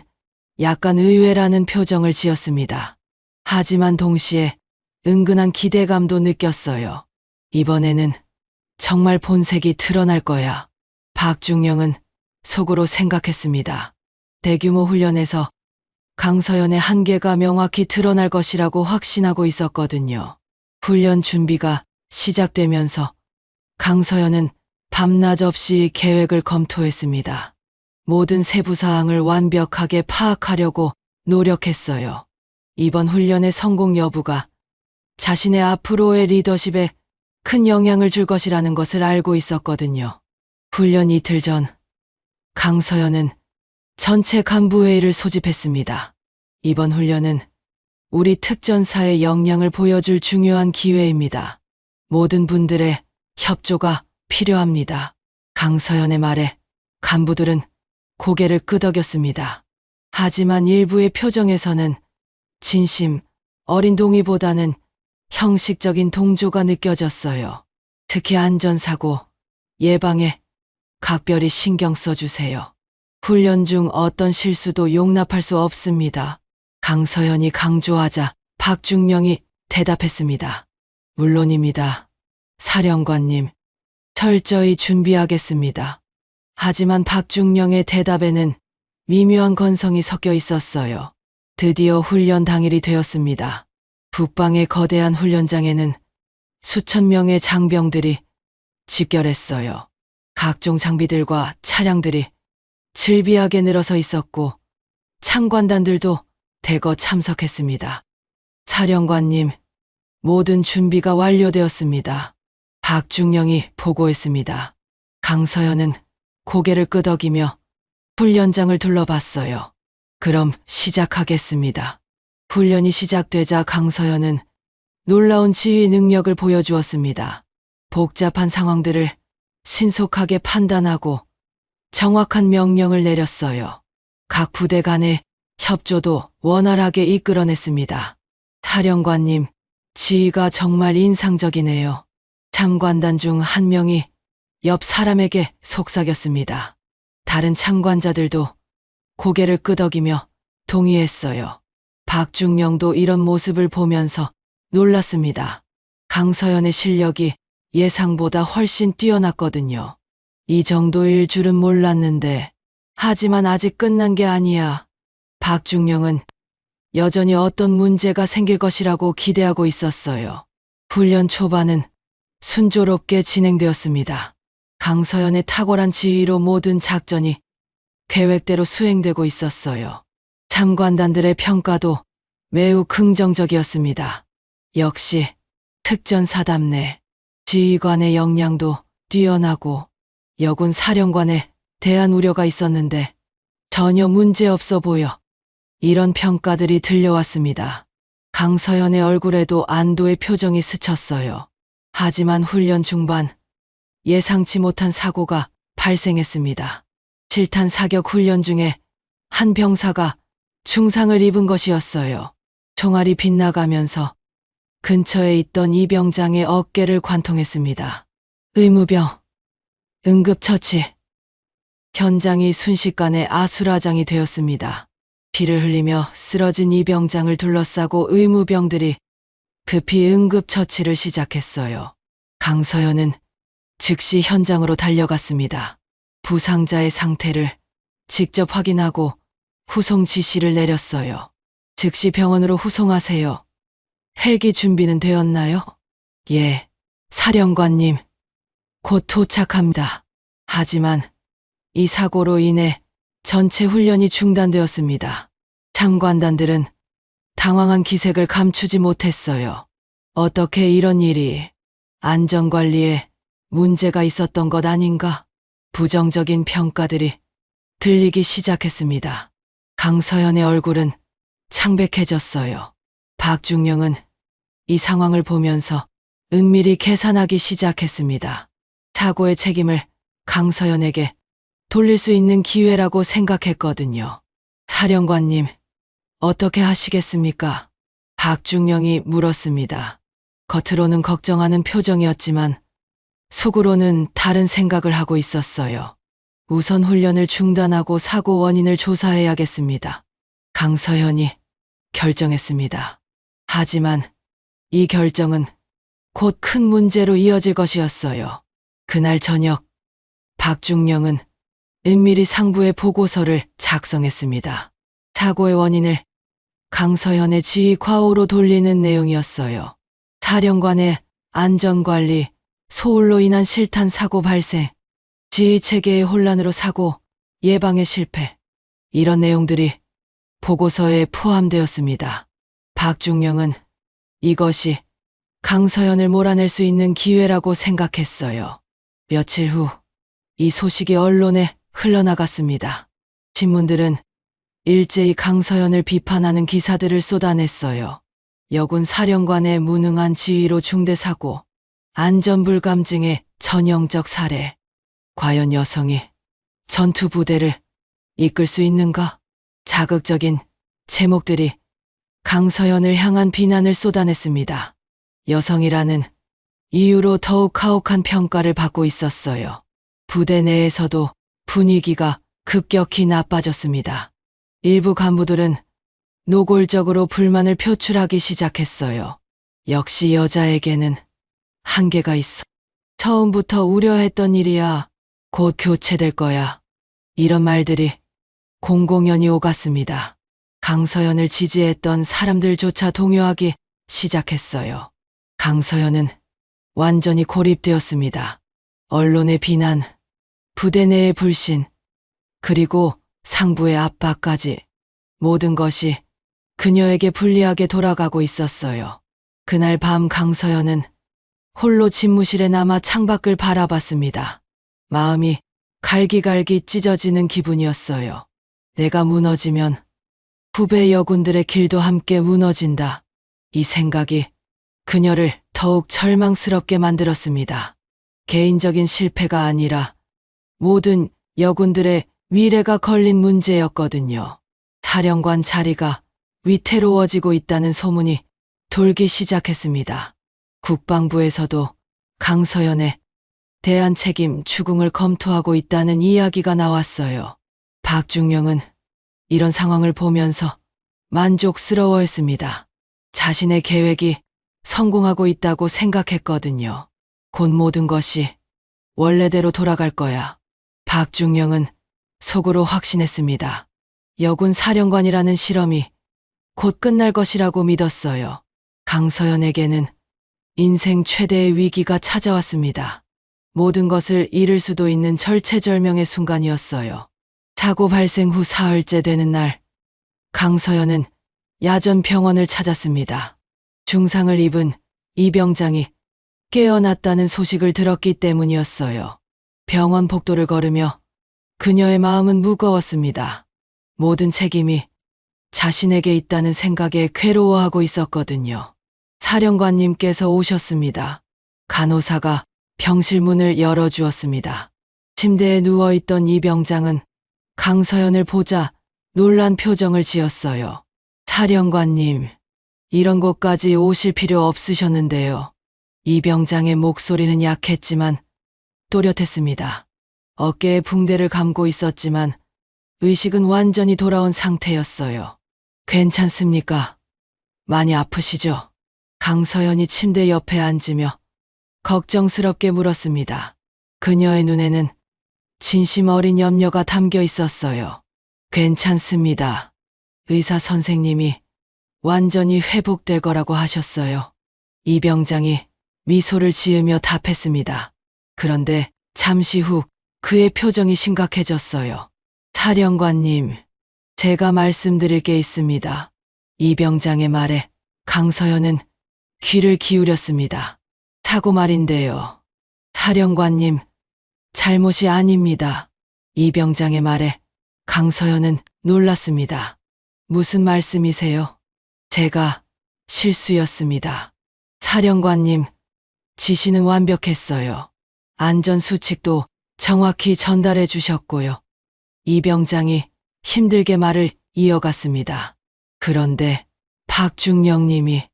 약간 의외라는 표정을 지었습니다. 하지만 동시에 은근한 기대감도 느꼈어요. 이번에는 정말 본색이 드러날 거야. 박중령은 속으로 생각했습니다. 대규모 훈련에서 강서연의 한계가 명확히 드러날 것이라고 확신하고 있었거든요. 훈련 준비가 시작되면서 강서연은 밤낮 없이 계획을 검토했습니다. 모든 세부 사항을 완벽하게 파악하려고 노력했어요. 이번 훈련의 성공 여부가 자신의 앞으로의 리더십에 큰 영향을 줄 것이라는 것을 알고 있었거든요. 훈련 이틀 전, 강서연은 전체 간부회의를 소집했습니다. 이번 훈련은 우리 특전사의 역량을 보여줄 중요한 기회입니다. 모든 분들의 협조가 필요합니다. 강서연의 말에 간부들은 고개를 끄덕였습니다. 하지만 일부의 표정에서는 진심, 어린 동의보다는 형식적인 동조가 느껴졌어요. 특히 안전사고, 예방에 각별히 신경 써주세요. 훈련 중 어떤 실수도 용납할 수 없습니다. 강서연이 강조하자 박중령이 대답했습니다. 물론입니다. 사령관님, 철저히 준비하겠습니다. 하지만 박중령의 대답에는 미묘한 건성이 섞여 있었어요. 드디어 훈련 당일이 되었습니다. 북방의 거대한 훈련장에는 수천 명의 장병들이 집결했어요. 각종 장비들과 차량들이 즐비하게 늘어서 있었고 참관단들도 대거 참석했습니다. 사령관님, 모든 준비가 완료되었습니다. 박중령이 보고했습니다. 강서연은 고개를 끄덕이며 훈련장을 둘러봤어요. 그럼 시작하겠습니다. 훈련이 시작되자 강서연은 놀라운 지휘 능력을 보여주었습니다. 복잡한 상황들을 신속하게 판단하고 정확한 명령을 내렸어요. 각 부대 간의 협조도 원활하게 이끌어냈습니다. 사령관님, 지휘가 정말 인상적이네요. 참관단 중 한 명이 옆 사람에게 속삭였습니다. 다른 참관자들도 고개를 끄덕이며 동의했어요. 박중령도 이런 모습을 보면서 놀랐습니다. 강서연의 실력이 예상보다 훨씬 뛰어났거든요. 이 정도일 줄은 몰랐는데, 하지만 아직 끝난 게 아니야. 박중령은 여전히 어떤 문제가 생길 것이라고 기대하고 있었어요. 훈련 초반은 순조롭게 진행되었습니다. 강서연의 탁월한 지휘로 모든 작전이 계획대로 수행되고 있었어요. 참관단들의 평가도 매우 긍정적이었습니다. 역시 특전사답네. 지휘관의 역량도 뛰어나고 여군 사령관에 대한 우려가 있었는데 전혀 문제없어 보여. 이런 평가들이 들려왔습니다. 강서연의 얼굴에도 안도의 표정이 스쳤어요. 하지만 훈련 중반 예상치 못한 사고가 발생했습니다. 실탄 사격 훈련 중에 한 병사가 중상을 입은 것이었어요. 총알이 빗나가면서 근처에 있던 이 병장의 어깨를 관통했습니다. 의무병, 응급처치. 현장이 순식간에 아수라장이 되었습니다. 피를 흘리며 쓰러진 이 병장을 둘러싸고 의무병들이 급히 응급처치를 시작했어요. 강서연은 즉시 현장으로 달려갔습니다. 부상자의 상태를 직접 확인하고 후송 지시를 내렸어요. 즉시 병원으로 후송하세요. 헬기 준비는 되었나요? 예, 사령관님. 곧 도착합니다. 하지만 이 사고로 인해 전체 훈련이 중단되었습니다. 참관단들은 당황한 기색을 감추지 못했어요. 어떻게 이런 일이, 안전관리에 문제가 있었던 것 아닌가? 부정적인 평가들이 들리기 시작했습니다. 강서연의 얼굴은 창백해졌어요. 박중령은 이 상황을 보면서 은밀히 계산하기 시작했습니다. 사고의 책임을 강서연에게 돌릴 수 있는 기회라고 생각했거든요. 사령관님, 어떻게 하시겠습니까? 박중령이 물었습니다. 겉으로는 걱정하는 표정이었지만 속으로는 다른 생각을 하고 있었어요. 우선 훈련을 중단하고 사고 원인을 조사해야겠습니다. 강서연이 결정했습니다. 하지만 이 결정은 곧 큰 문제로 이어질 것이었어요. 그날 저녁, 박중령은 은밀히 상부에 보고서를 작성했습니다. 사고의 원인을 강서연의 지휘 과오로 돌리는 내용이었어요. 사령관의 안전관리, 소홀로 인한 실탄 사고 발생, 지휘 체계의 혼란으로 사고, 예방에 실패. 이런 내용들이 보고서에 포함되었습니다. 박중령은 이것이 강서연을 몰아낼 수 있는 기회라고 생각했어요. 며칠 후 이 소식이 언론에 흘러나갔습니다. 신문들은 일제히 강서연을 비판하는 기사들을 쏟아냈어요. 여군 사령관의 무능한 지휘로 중대사고, 안전불감증의 전형적 사례. 과연 여성이 전투부대를 이끌 수 있는가? 자극적인 제목들이 강서연을 향한 비난을 쏟아냈습니다. 여성이라는 이유로 더욱 가혹한 평가를 받고 있었어요. 부대 내에서도 분위기가 급격히 나빠졌습니다. 일부 간부들은 노골적으로 불만을 표출하기 시작했어요. 역시 여자에게는 한계가 있어. 처음부터 우려했던 일이야. 곧 교체될 거야. 이런 말들이 공공연히 오갔습니다. 강서연을 지지했던 사람들조차 동요하기 시작했어요. 강서연은 완전히 고립되었습니다. 언론의 비난, 부대 내의 불신, 그리고 상부의 압박까지 모든 것이 그녀에게 불리하게 돌아가고 있었어요. 그날 밤 강서연은 홀로 집무실에 남아 창밖을 바라봤습니다. 마음이 갈기갈기 찢어지는 기분이었어요. 내가 무너지면 후배 여군들의 길도 함께 무너진다. 이 생각이 그녀를 더욱 절망스럽게 만들었습니다. 개인적인 실패가 아니라 모든 여군들의 미래가 걸린 문제였거든요. 사령관 자리가 위태로워지고 있다는 소문이 돌기 시작했습니다. 국방부에서도 강서연에 대한 책임 추궁을 검토하고 있다는 이야기가 나왔어요. 박중령은 이런 상황을 보면서 만족스러워했습니다. 자신의 계획이 성공하고 있다고 생각했거든요. 곧 모든 것이 원래대로 돌아갈 거야. 박중령은 속으로 확신했습니다. 여군 사령관이라는 실험이 곧 끝날 것이라고 믿었어요. 강서연에게는 인생 최대의 위기가 찾아왔습니다. 모든 것을 잃을 수도 있는 절체절명의 순간이었어요. 사고 발생 후 사흘째 되는 날, 강서연은 야전 병원을 찾았습니다. 중상을 입은 이 병장이 깨어났다는 소식을 들었기 때문이었어요. 병원 복도를 걸으며 그녀의 마음은 무거웠습니다. 모든 책임이 자신에게 있다는 생각에 괴로워하고 있었거든요. 사령관님께서 오셨습니다. 간호사가 병실 문을 열어주었습니다. 침대에 누워있던 이 병장은 강서연을 보자 놀란 표정을 지었어요. 사령관님, 이런 곳까지 오실 필요 없으셨는데요. 이 병장의 목소리는 약했지만 또렷했습니다. 어깨에 붕대를 감고 있었지만 의식은 완전히 돌아온 상태였어요. 괜찮습니까? 많이 아프시죠? 강서연이 침대 옆에 앉으며 걱정스럽게 물었습니다. 그녀의 눈에는 진심 어린 염려가 담겨 있었어요. 괜찮습니다. 의사 선생님이 완전히 회복될 거라고 하셨어요. 이 병장이 미소를 지으며 답했습니다. 그런데 잠시 후 그의 표정이 심각해졌어요. 사령관님, 제가 말씀드릴 게 있습니다. 이 병장의 말에 강서연은 귀를 기울였습니다. 사고 말인데요. 사령관님, 잘못이 아닙니다. 이 병장의 말에 강서연은 놀랐습니다. 무슨 말씀이세요? 제가 실수였습니다. 사령관님, 지시는 완벽했어요. 안전수칙도 정확히 전달해 주셨고요. 이 병장이 힘들게 말을 이어갔습니다. 그런데 박중령님이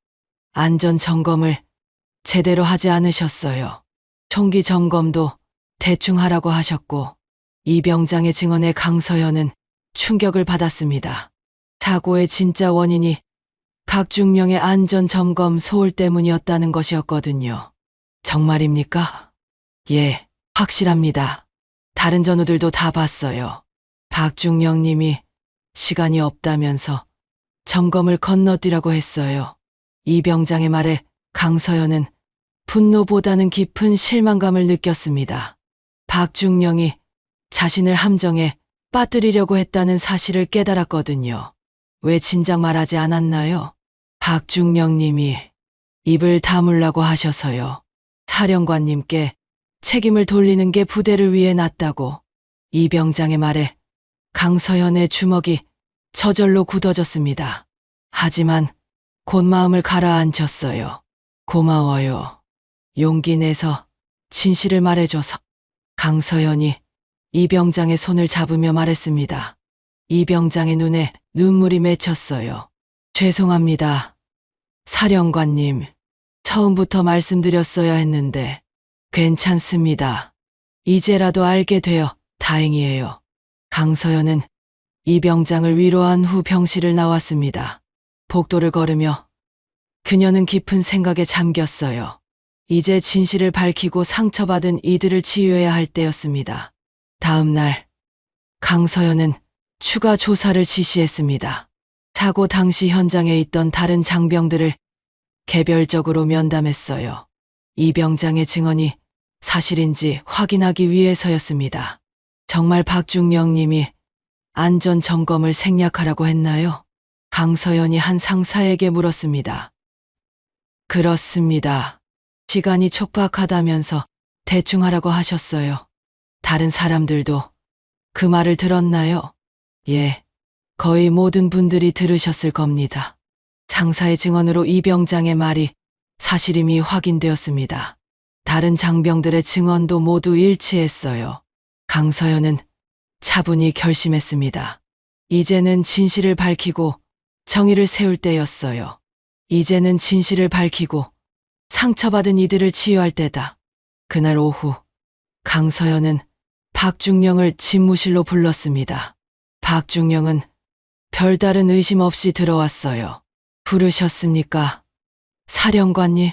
안전점검을 제대로 하지 않으셨어요. 총기 점검도 대충 하라고 하셨고, 이 병장의 증언에 강서연은 충격을 받았습니다. 사고의 진짜 원인이 박중령의 안전점검 소홀 때문이었다는 것이었거든요. 정말입니까? 예, 확실합니다. 다른 전우들도 다 봤어요. 박중령님이 시간이 없다면서 점검을 건너뛰라고 했어요. 이 병장의 말에 강서연은 분노보다는 깊은 실망감을 느꼈습니다. 박중령이 자신을 함정에 빠뜨리려고 했다는 사실을 깨달았거든요. 왜 진작 말하지 않았나요? 박중령님이 입을 다물라고 하셔서요. 사령관님께 책임을 돌리는 게 부대를 위해 낫다고. 이 병장의 말에 강서연의 주먹이 저절로 굳어졌습니다. 하지만 곧 마음을 가라앉혔어요. 고마워요. 용기 내서 진실을 말해줘서. 강서연이 이 병장의 손을 잡으며 말했습니다. 이 병장의 눈에 눈물이 맺혔어요. 죄송합니다. 사령관님, 처음부터 말씀드렸어야 했는데 괜찮습니다. 이제라도 알게 되어 다행이에요. 강서연은 이 병장을 위로한 후 병실을 나왔습니다. 복도를 걸으며 그녀는 깊은 생각에 잠겼어요. 이제 진실을 밝히고 상처받은 이들을 치유해야 할 때였습니다. 다음 날 강서연은 추가 조사를 지시했습니다. 사고 당시 현장에 있던 다른 장병들을 개별적으로 면담했어요. 이 병장의 증언이 사실인지 확인하기 위해서였습니다. 정말 박중령님이 안전점검을 생략하라고 했나요? 강서연이 한 상사에게 물었습니다. 그렇습니다. 시간이 촉박하다면서 대충 하라고 하셨어요. 다른 사람들도 그 말을 들었나요? 예, 거의 모든 분들이 들으셨을 겁니다. 상사의 증언으로 이 병장의 말이 사실임이 확인되었습니다. 다른 장병들의 증언도 모두 일치했어요. 강서연은 차분히 결심했습니다. 이제는 진실을 밝히고 정의를 세울 때였어요. 이제는 진실을 밝히고 상처받은 이들을 치유할 때다. 그날 오후 강서연은 박중령을 집무실로 불렀습니다. 박중령은 별다른 의심 없이 들어왔어요. 부르셨습니까? 사령관님.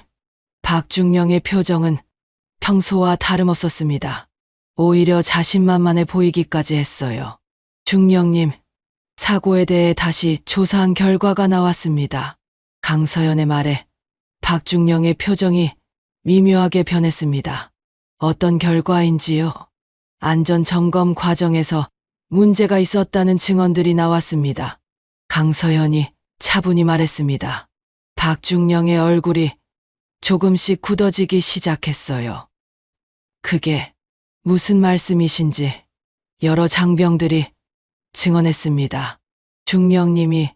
박중령의 표정은 평소와 다름없었습니다. 오히려 자신만만해 보이기까지 했어요. 중령님, 사고에 대해 다시 조사한 결과가 나왔습니다. 강서연의 말에 박중령의 표정이 미묘하게 변했습니다. 어떤 결과인지요? 안전점검 과정에서 문제가 있었다는 증언들이 나왔습니다. 강서연이 차분히 말했습니다. 박중령의 얼굴이 조금씩 굳어지기 시작했어요. 그게 무슨 말씀이신지 여러 장병들이 증언했습니다. 중령님이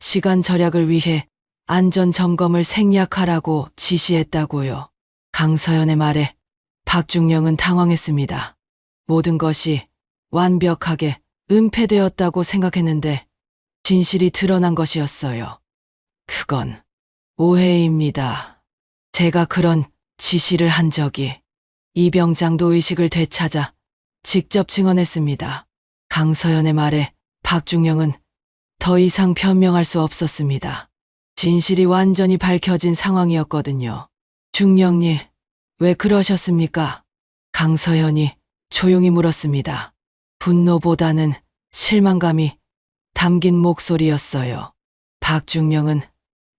시간 절약을 위해 안전점검을 생략하라고 지시했다고요. 강서연의 말에 박중령은 당황했습니다. 모든 것이 완벽하게 은폐되었다고 생각했는데 진실이 드러난 것이었어요. 그건 오해입니다. 제가 그런 지시를 한 적이. 이 병장도 의식을 되찾아 직접 증언했습니다. 강서연의 말에 박중령은 더 이상 변명할 수 없었습니다. 진실이 완전히 밝혀진 상황이었거든요. 중령님, 왜 그러셨습니까? 강서연이 조용히 물었습니다. 분노보다는 실망감이 담긴 목소리였어요. 박중령은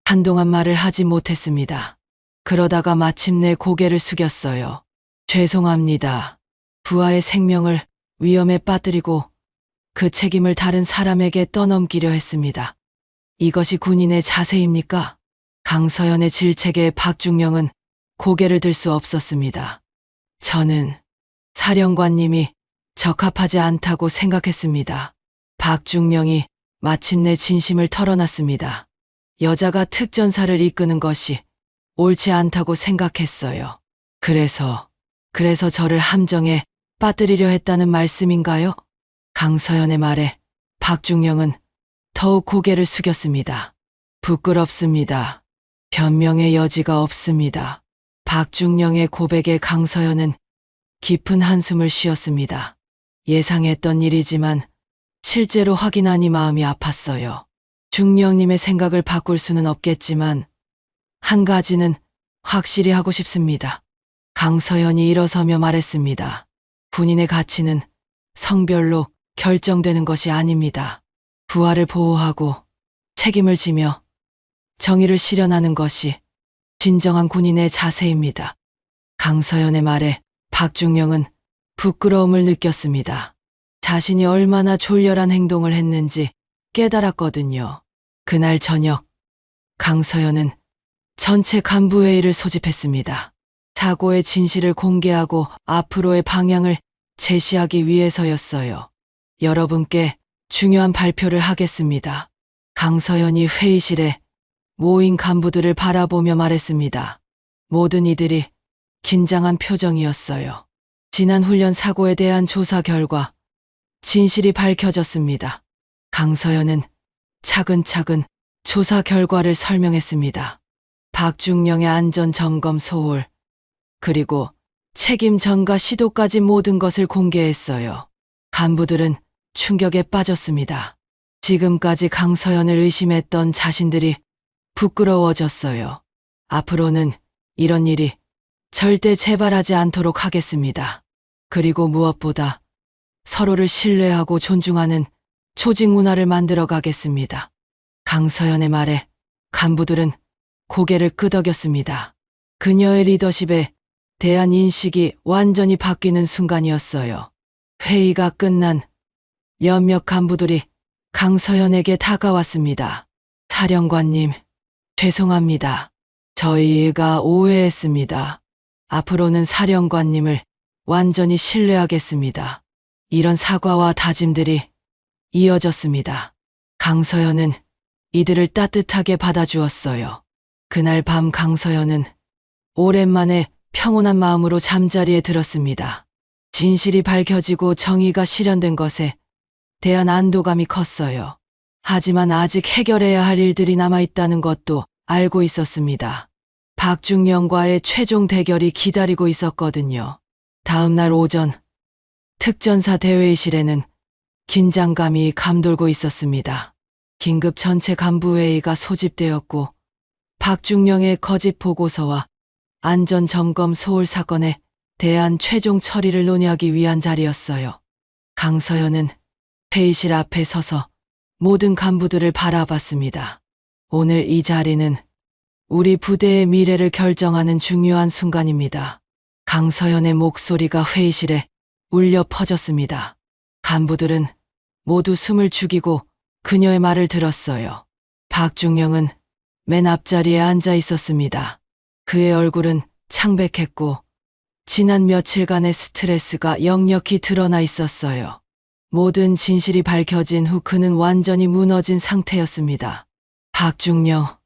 한동안 말을 하지 못했습니다. 그러다가 마침내 고개를 숙였어요. 죄송합니다. 부하의 생명을 위험에 빠뜨리고 그 책임을 다른 사람에게 떠넘기려 했습니다. 이것이 군인의 자세입니까? 강서연의 질책에 박중령은 고개를 들 수 없었습니다. 저는 사령관님이 적합하지 않다고 생각했습니다. 박중령이 마침내 진심을 털어놨습니다. 여자가 특전사를 이끄는 것이 옳지 않다고 생각했어요. 그래서 저를 함정에 빠뜨리려 했다는 말씀인가요? 강서연의 말에 박중령은 더욱 고개를 숙였습니다. 부끄럽습니다. 변명의 여지가 없습니다. 박중령의 고백에 강서연은 깊은 한숨을 쉬었습니다. 예상했던 일이지만 실제로 확인하니 마음이 아팠어요. 중령님의 생각을 바꿀 수는 없겠지만 한 가지는 확실히 하고 싶습니다. 강서연이 일어서며 말했습니다. 군인의 가치는 성별로 결정되는 것이 아닙니다. 부하를 보호하고 책임을 지며 정의를 실현하는 것이 진정한 군인의 자세입니다. 강서연의 말에 박중령은 부끄러움을 느꼈습니다. 자신이 얼마나 졸렬한 행동을 했는지 깨달았거든요. 그날 저녁, 강서연은 전체 간부회의를 소집했습니다. 사고의 진실을 공개하고 앞으로의 방향을 제시하기 위해서였어요. 여러분께 중요한 발표를 하겠습니다. 강서연이 회의실에 모인 간부들을 바라보며 말했습니다. 모든 이들이 긴장한 표정이었어요. 지난 훈련 사고에 대한 조사 결과 진실이 밝혀졌습니다. 강서연은 차근차근 조사 결과를 설명했습니다. 박중령의 안전점검 소홀, 그리고 책임 전가 시도까지 모든 것을 공개했어요. 간부들은 충격에 빠졌습니다. 지금까지 강서연을 의심했던 자신들이 부끄러워졌어요. 앞으로는 이런 일이 절대 재발하지 않도록 하겠습니다. 그리고 무엇보다 서로를 신뢰하고 존중하는 조직 문화를 만들어 가겠습니다. 강서연의 말에 간부들은 고개를 끄덕였습니다. 그녀의 리더십에 대한 인식이 완전히 바뀌는 순간이었어요. 회의가 끝난 몇몇 간부들이 강서연에게 다가왔습니다. 사령관님, 죄송합니다. 저희가 오해했습니다. 앞으로는 사령관님을 완전히 신뢰하겠습니다. 이런 사과와 다짐들이 이어졌습니다. 강서연은 이들을 따뜻하게 받아주었어요. 그날 밤 강서연은 오랜만에 평온한 마음으로 잠자리에 들었습니다. 진실이 밝혀지고 정의가 실현된 것에 대한 안도감이 컸어요. 하지만 아직 해결해야 할 일들이 남아있다는 것도 알고 있었습니다. 박중령과의 최종 대결이 기다리고 있었거든요. 다음 날 오전, 특전사 대회의실에는 긴장감이 감돌고 있었습니다. 긴급 전체 간부회의가 소집되었고 박중령의 거짓 보고서와 안전점검 소홀 사건에 대한 최종 처리를 논의하기 위한 자리였어요. 강서연은 회의실 앞에 서서 모든 간부들을 바라봤습니다. 오늘 이 자리는 우리 부대의 미래를 결정하는 중요한 순간입니다. 강서연의 목소리가 회의실에 울려 퍼졌습니다. 간부들은 모두 숨을 죽이고 그녀의 말을 들었어요. 박중령은 맨 앞자리에 앉아 있었습니다. 그의 얼굴은 창백했고 지난 며칠간의 스트레스가 역력히 드러나 있었어요. 모든 진실이 밝혀진 후 그는 완전히 무너진 상태였습니다. 박중령,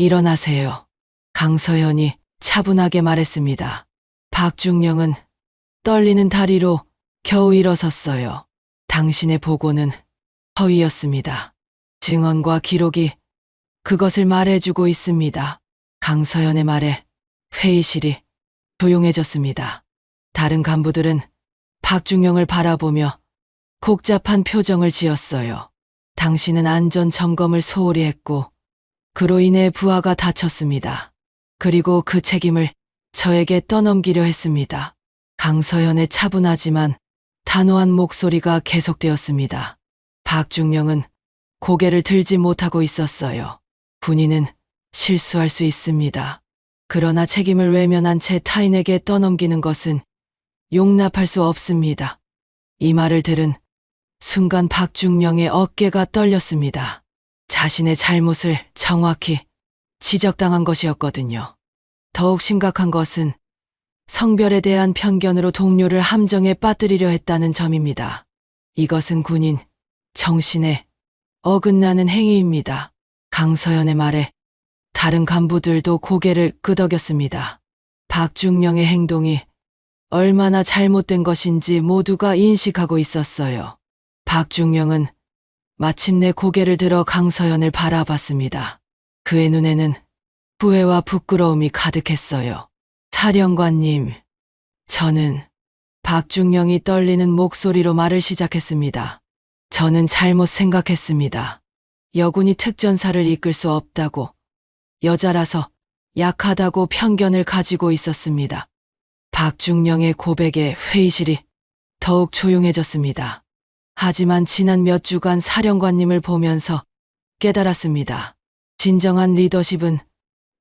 일어나세요. 강서연이 차분하게 말했습니다. 박중령은 떨리는 다리로 겨우 일어섰어요. 당신의 보고는 허위였습니다. 증언과 기록이 그것을 말해주고 있습니다. 강서연의 말에 회의실이 조용해졌습니다. 다른 간부들은 박중령을 바라보며 복잡한 표정을 지었어요. 당신은 안전 점검을 소홀히 했고 그로 인해 부하가 다쳤습니다. 그리고 그 책임을 저에게 떠넘기려 했습니다. 강서연의 차분하지만 단호한 목소리가 계속되었습니다. 박중령은 고개를 들지 못하고 있었어요. 군인은 실수할 수 있습니다. 그러나 책임을 외면한 채 타인에게 떠넘기는 것은 용납할 수 없습니다. 이 말을 들은 순간 박중령의 어깨가 떨렸습니다. 자신의 잘못을 정확히 지적당한 것이었거든요. 더욱 심각한 것은 성별에 대한 편견으로 동료를 함정에 빠뜨리려 했다는 점입니다. 이것은 군인 정신에 어긋나는 행위입니다. 강서연의 말에 다른 간부들도 고개를 끄덕였습니다. 박중령의 행동이 얼마나 잘못된 것인지 모두가 인식하고 있었어요. 박중령은 마침내 고개를 들어 강서연을 바라봤습니다. 그의 눈에는 후회와 부끄러움이 가득했어요. 사령관님, 저는 박중령이 떨리는 목소리로 말을 시작했습니다. 저는 잘못 생각했습니다. 여군이 특전사를 이끌 수 없다고, 여자라서 약하다고 편견을 가지고 있었습니다. 박중령의 고백에 회의실이 더욱 조용해졌습니다. 하지만 지난 몇 주간 사령관님을 보면서 깨달았습니다. 진정한 리더십은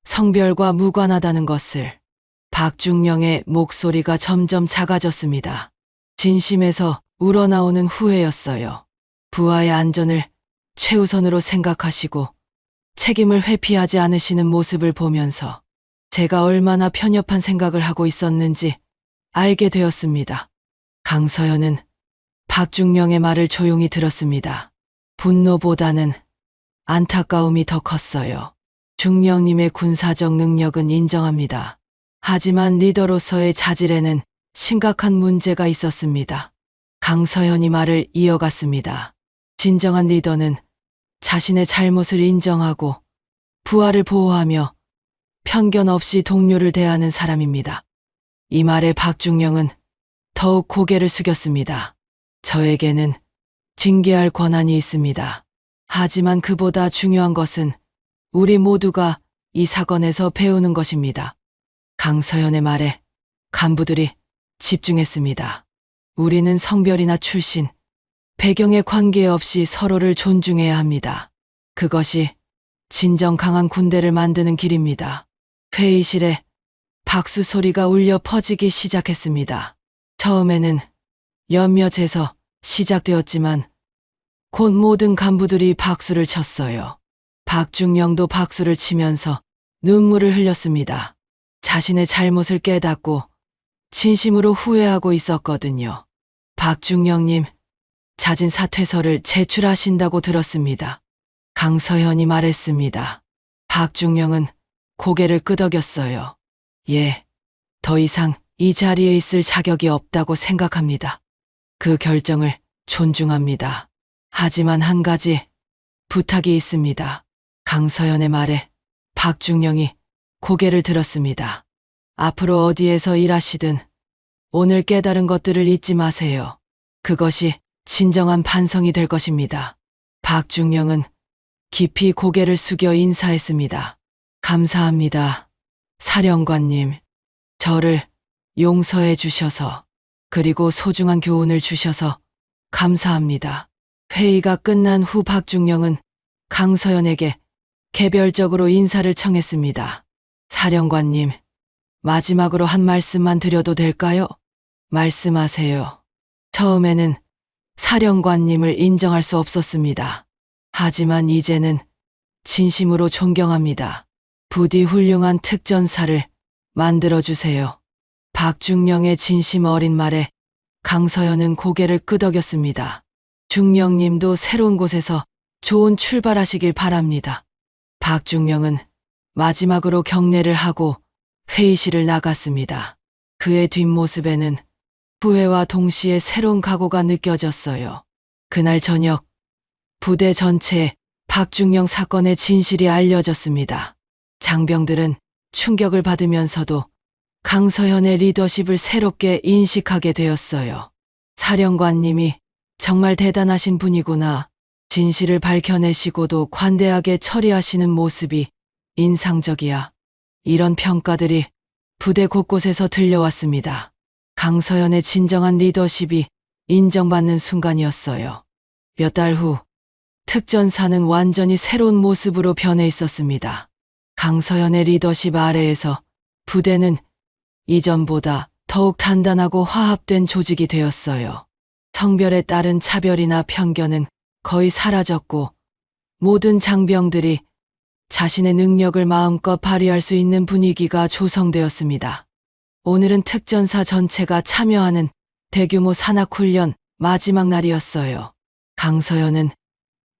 성별과 무관하다는 것을. 박중령의 목소리가 점점 작아졌습니다. 진심에서 우러나오는 후회였어요. 부하의 안전을 최우선으로 생각하시고 책임을 회피하지 않으시는 모습을 보면서 제가 얼마나 편협한 생각을 하고 있었는지 알게 되었습니다. 강서연은 박중령의 말을 조용히 들었습니다. 분노보다는 안타까움이 더 컸어요. 중령님의 군사적 능력은 인정합니다. 하지만 리더로서의 자질에는 심각한 문제가 있었습니다. 강서연이 말을 이어갔습니다. 진정한 리더는 자신의 잘못을 인정하고 부하를 보호하며 편견 없이 동료를 대하는 사람입니다. 이 말에 박중령은 더욱 고개를 숙였습니다. 저에게는 징계할 권한이 있습니다. 하지만 그보다 중요한 것은 우리 모두가 이 사건에서 배우는 것입니다. 강서연의 말에 간부들이 집중했습니다. 우리는 성별이나 출신, 배경에 관계없이 서로를 존중해야 합니다. 그것이 진정 강한 군대를 만드는 길입니다. 회의실에 박수 소리가 울려 퍼지기 시작했습니다. 처음에는 몇몇에서 시작되었지만 곧 모든 간부들이 박수를 쳤어요. 박중령도 박수를 치면서 눈물을 흘렸습니다. 자신의 잘못을 깨닫고 진심으로 후회하고 있었거든요. 박중령님, 자진 사퇴서를 제출하신다고 들었습니다. 강서연이 말했습니다. 박중령은 고개를 끄덕였어요. 예, 더 이상 이 자리에 있을 자격이 없다고 생각합니다. 그 결정을 존중합니다. 하지만 한 가지 부탁이 있습니다. 강서연의 말에 박중령이 고개를 들었습니다. 앞으로 어디에서 일하시든 오늘 깨달은 것들을 잊지 마세요. 그것이 진정한 반성이 될 것입니다. 박중령은 깊이 고개를 숙여 인사했습니다. 감사합니다. 사령관님, 저를 용서해 주셔서 그리고 소중한 교훈을 주셔서 감사합니다. 회의가 끝난 후 박중령은 강서연에게 개별적으로 인사를 청했습니다. 사령관님, 마지막으로 한 말씀만 드려도 될까요? 말씀하세요. 처음에는 사령관님을 인정할 수 없었습니다. 하지만 이제는 진심으로 존경합니다. 부디 훌륭한 특전사를 만들어주세요. 박중령의 진심 어린 말에 강서연은 고개를 끄덕였습니다. 중령님도 새로운 곳에서 좋은 출발하시길 바랍니다. 박중령은 마지막으로 경례를 하고 회의실을 나갔습니다. 그의 뒷모습에는 후회와 동시에 새로운 각오가 느껴졌어요. 그날 저녁 부대 전체에 박중령 사건의 진실이 알려졌습니다. 장병들은 충격을 받으면서도 강서연의 리더십을 새롭게 인식하게 되었어요. 사령관님이 정말 대단하신 분이구나. 진실을 밝혀내시고도 관대하게 처리하시는 모습이 인상적이야. 이런 평가들이 부대 곳곳에서 들려왔습니다. 강서연의 진정한 리더십이 인정받는 순간이었어요. 몇 달 후 특전사는 완전히 새로운 모습으로 변해 있었습니다. 강서연의 리더십 아래에서 부대는 이전보다 더욱 단단하고 화합된 조직이 되었어요. 성별에 따른 차별이나 편견은 거의 사라졌고 모든 장병들이 자신의 능력을 마음껏 발휘할 수 있는 분위기가 조성되었습니다. 오늘은 특전사 전체가 참여하는 대규모 산악훈련 마지막 날이었어요. 강서연은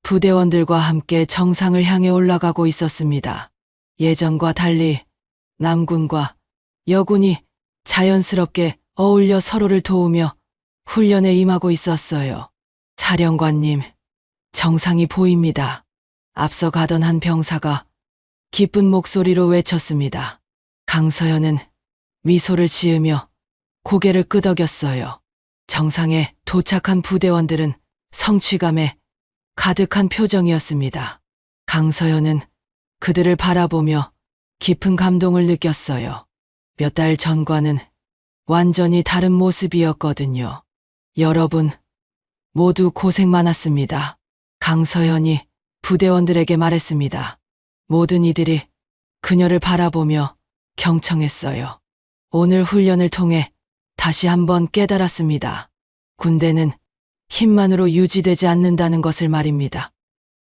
부대원들과 함께 정상을 향해 올라가고 있었습니다. 예전과 달리 남군과 여군이 자연스럽게 어울려 서로를 도우며 훈련에 임하고 있었어요. 사령관님, 정상이 보입니다. 앞서 가던 한 병사가 기쁜 목소리로 외쳤습니다. 강서연은 미소를 지으며 고개를 끄덕였어요. 정상에 도착한 부대원들은 성취감에 가득한 표정이었습니다. 강서연은 그들을 바라보며 깊은 감동을 느꼈어요. 몇 달 전과는 완전히 다른 모습이었거든요. 여러분, 모두 고생 많았습니다. 강서연이 부대원들에게 말했습니다. 모든 이들이 그녀를 바라보며 경청했어요. 오늘 훈련을 통해 다시 한번 깨달았습니다. 군대는 힘만으로 유지되지 않는다는 것을 말입니다.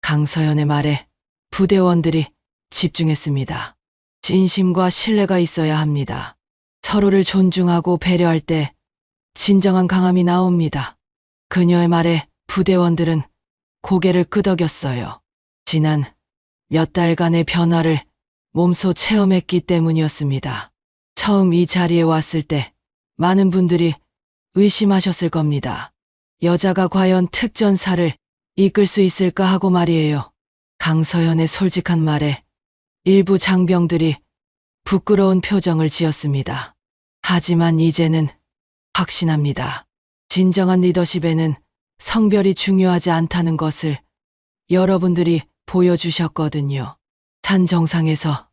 강서연의 말에 부대원들이 집중했습니다. 진심과 신뢰가 있어야 합니다. 서로를 존중하고 배려할 때 진정한 강함이 나옵니다. 그녀의 말에 부대원들은 고개를 끄덕였어요. 지난 몇 달간의 변화를 몸소 체험했기 때문이었습니다. 처음 이 자리에 왔을 때 많은 분들이 의심하셨을 겁니다. 여자가 과연 특전사를 이끌 수 있을까 하고 말이에요. 강서연의 솔직한 말에 일부 장병들이 부끄러운 표정을 지었습니다. 하지만 이제는 확신합니다. 진정한 리더십에는 성별이 중요하지 않다는 것을 여러분들이 보여주셨거든요. 산 정상에서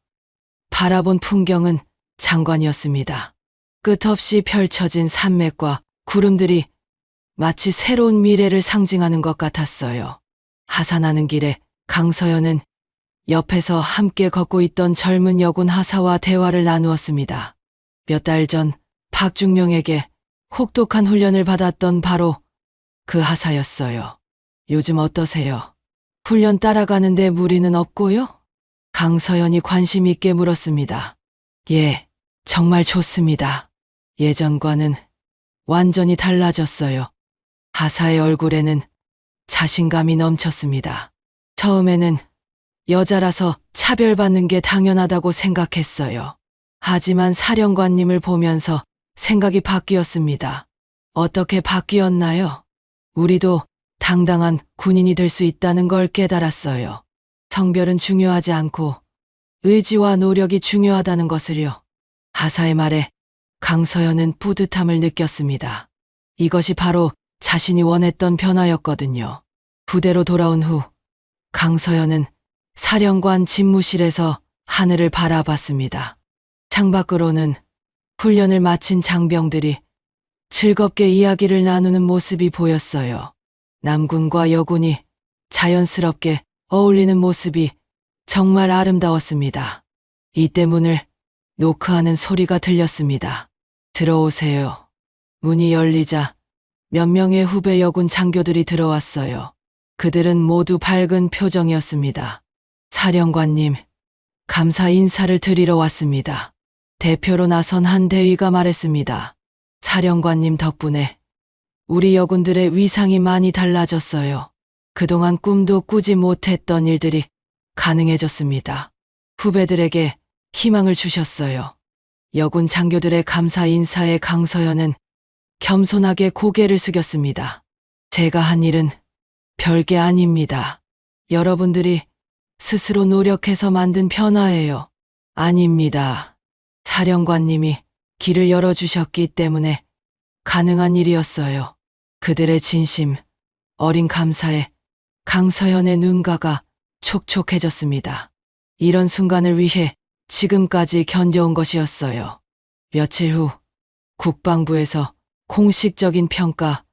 바라본 풍경은 장관이었습니다. 끝없이 펼쳐진 산맥과 구름들이 마치 새로운 미래를 상징하는 것 같았어요. 하산하는 길에 강서연은 옆에서 함께 걷고 있던 젊은 여군 하사와 대화를 나누었습니다. 몇 달 전 박중령에게 혹독한 훈련을 받았던 바로 그 하사였어요. 요즘 어떠세요? 훈련 따라가는데 무리는 없고요? 강서연이 관심 있게 물었습니다. 예, 정말 좋습니다. 예전과는 완전히 달라졌어요. 하사의 얼굴에는 자신감이 넘쳤습니다. 처음에는 여자라서 차별받는 게 당연하다고 생각했어요. 하지만 사령관님을 보면서 생각이 바뀌었습니다. 어떻게 바뀌었나요? 우리도 당당한 군인이 될 수 있다는 걸 깨달았어요. 성별은 중요하지 않고 의지와 노력이 중요하다는 것을요. 하사의 말에 강서연은 뿌듯함을 느꼈습니다. 이것이 바로 자신이 원했던 변화였거든요. 부대로 돌아온 후 강서연은 사령관 집무실에서 하늘을 바라봤습니다. 창밖으로는 훈련을 마친 장병들이 즐겁게 이야기를 나누는 모습이 보였어요. 남군과 여군이 자연스럽게 어울리는 모습이 정말 아름다웠습니다. 이때 문을 노크하는 소리가 들렸습니다. 들어오세요. 문이 열리자 몇 명의 후배 여군 장교들이 들어왔어요. 그들은 모두 밝은 표정이었습니다. 사령관님, 감사 인사를 드리러 왔습니다. 대표로 나선 한 대위가 말했습니다. 사령관님 덕분에 우리 여군들의 위상이 많이 달라졌어요. 그동안 꿈도 꾸지 못했던 일들이 가능해졌습니다. 후배들에게 희망을 주셨어요. 여군 장교들의 감사 인사에 강서연은 겸손하게 고개를 숙였습니다. 제가 한 일은 별게 아닙니다. 여러분들이 스스로 노력해서 만든 변화예요. 아닙니다. 사령관님이 길을 열어주셨기 때문에 가능한 일이었어요. 그들의 진심, 어린 감사에 강서연의 눈가가 촉촉해졌습니다. 이런 순간을 위해 지금까지 견뎌온 것이었어요. 며칠 후 국방부에서 공식적인 평가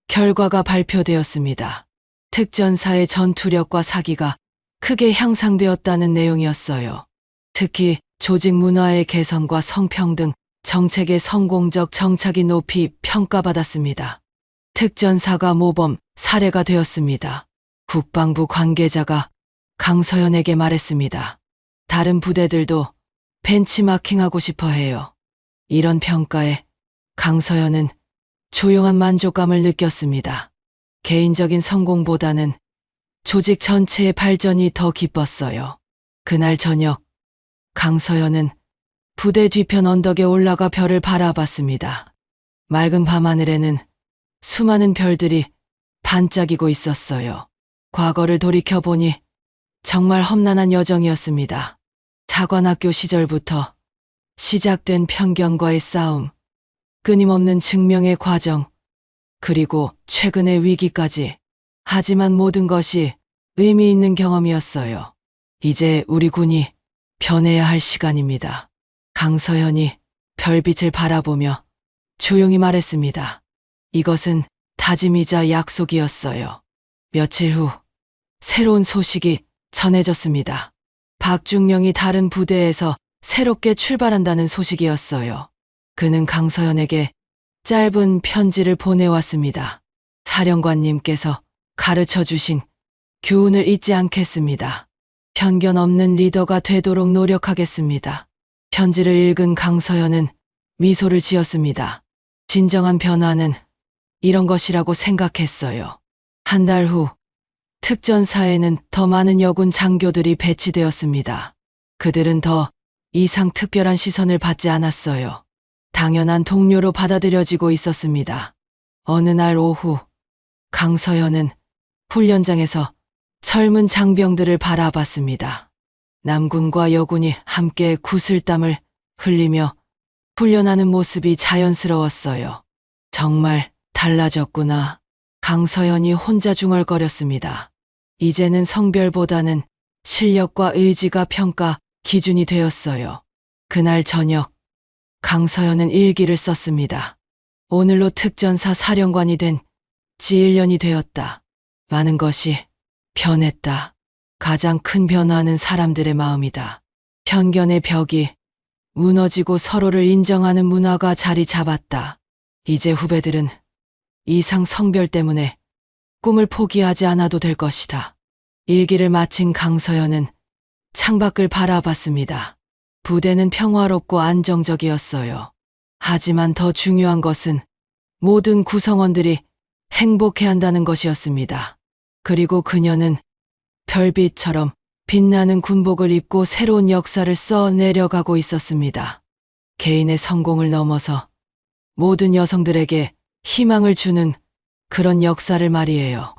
결과가 발표되었습니다. 특전사의 전투력과 사기가 크게 향상되었다는 내용이었어요. 특히 조직 문화의 개선과 성평등 정책의 성공적 정착이 높이 평가받았습니다. 특전사가 모범 사례가 되었습니다. 국방부 관계자가 강서연에게 말했습니다. 다른 부대들도 벤치마킹하고 싶어 해요. 이런 평가에 강서연은 조용한 만족감을 느꼈습니다. 개인적인 성공보다는 조직 전체의 발전이 더 기뻤어요. 그날 저녁, 강서연은 부대 뒤편 언덕에 올라가 별을 바라봤습니다. 맑은 밤하늘에는 수많은 별들이 반짝이고 있었어요. 과거를 돌이켜보니 정말 험난한 여정이었습니다. 사관학교 시절부터 시작된 편견과의 싸움, 끊임없는 증명의 과정, 그리고 최근의 위기까지. 하지만 모든 것이 의미 있는 경험이었어요. 이제 우리 군이 변해야 할 시간입니다. 강서연이 별빛을 바라보며 조용히 말했습니다. 이것은 다짐이자 약속이었어요. 며칠 후 새로운 소식이 전해졌습니다. 박중령이 다른 부대에서 새롭게 출발한다는 소식이었어요. 그는 강서연에게 짧은 편지를 보내왔습니다. 사령관님께서 가르쳐 주신 교훈을 잊지 않겠습니다. 편견 없는 리더가 되도록 노력하겠습니다. 편지를 읽은 강서연은 미소를 지었습니다. 진정한 변화는 이런 것이라고 생각했어요. 한 달 후 특전사에는 더 많은 여군 장교들이 배치되었습니다. 그들은 더 이상 특별한 시선을 받지 않았어요. 당연한 동료로 받아들여지고 있었습니다. 어느 날 오후 강서연은 훈련장에서 젊은 장병들을 바라봤습니다. 남군과 여군이 함께 구슬땀을 흘리며 훈련하는 모습이 자연스러웠어요. 정말 달라졌구나. 강서연이 혼자 중얼거렸습니다. 이제는 성별보다는 실력과 의지가 평가 기준이 되었어요. 그날 저녁 강서연은 일기를 썼습니다. 오늘로 특전사 사령관이 된 지 1년이 되었다. 많은 것이 변했다. 가장 큰 변화는 사람들의 마음이다. 편견의 벽이 무너지고 서로를 인정하는 문화가 자리 잡았다. 이제 후배들은 이상 성별 때문에 꿈을 포기하지 않아도 될 것이다. 일기를 마친 강서연은 창밖을 바라봤습니다. 부대는 평화롭고 안정적이었어요. 하지만 더 중요한 것은 모든 구성원들이 행복해한다는 것이었습니다. 그리고 그녀는 별빛처럼 빛나는 군복을 입고 새로운 역사를 써 내려가고 있었습니다. 개인의 성공을 넘어서 모든 여성들에게 희망을 주는 그런 역사를 말이에요.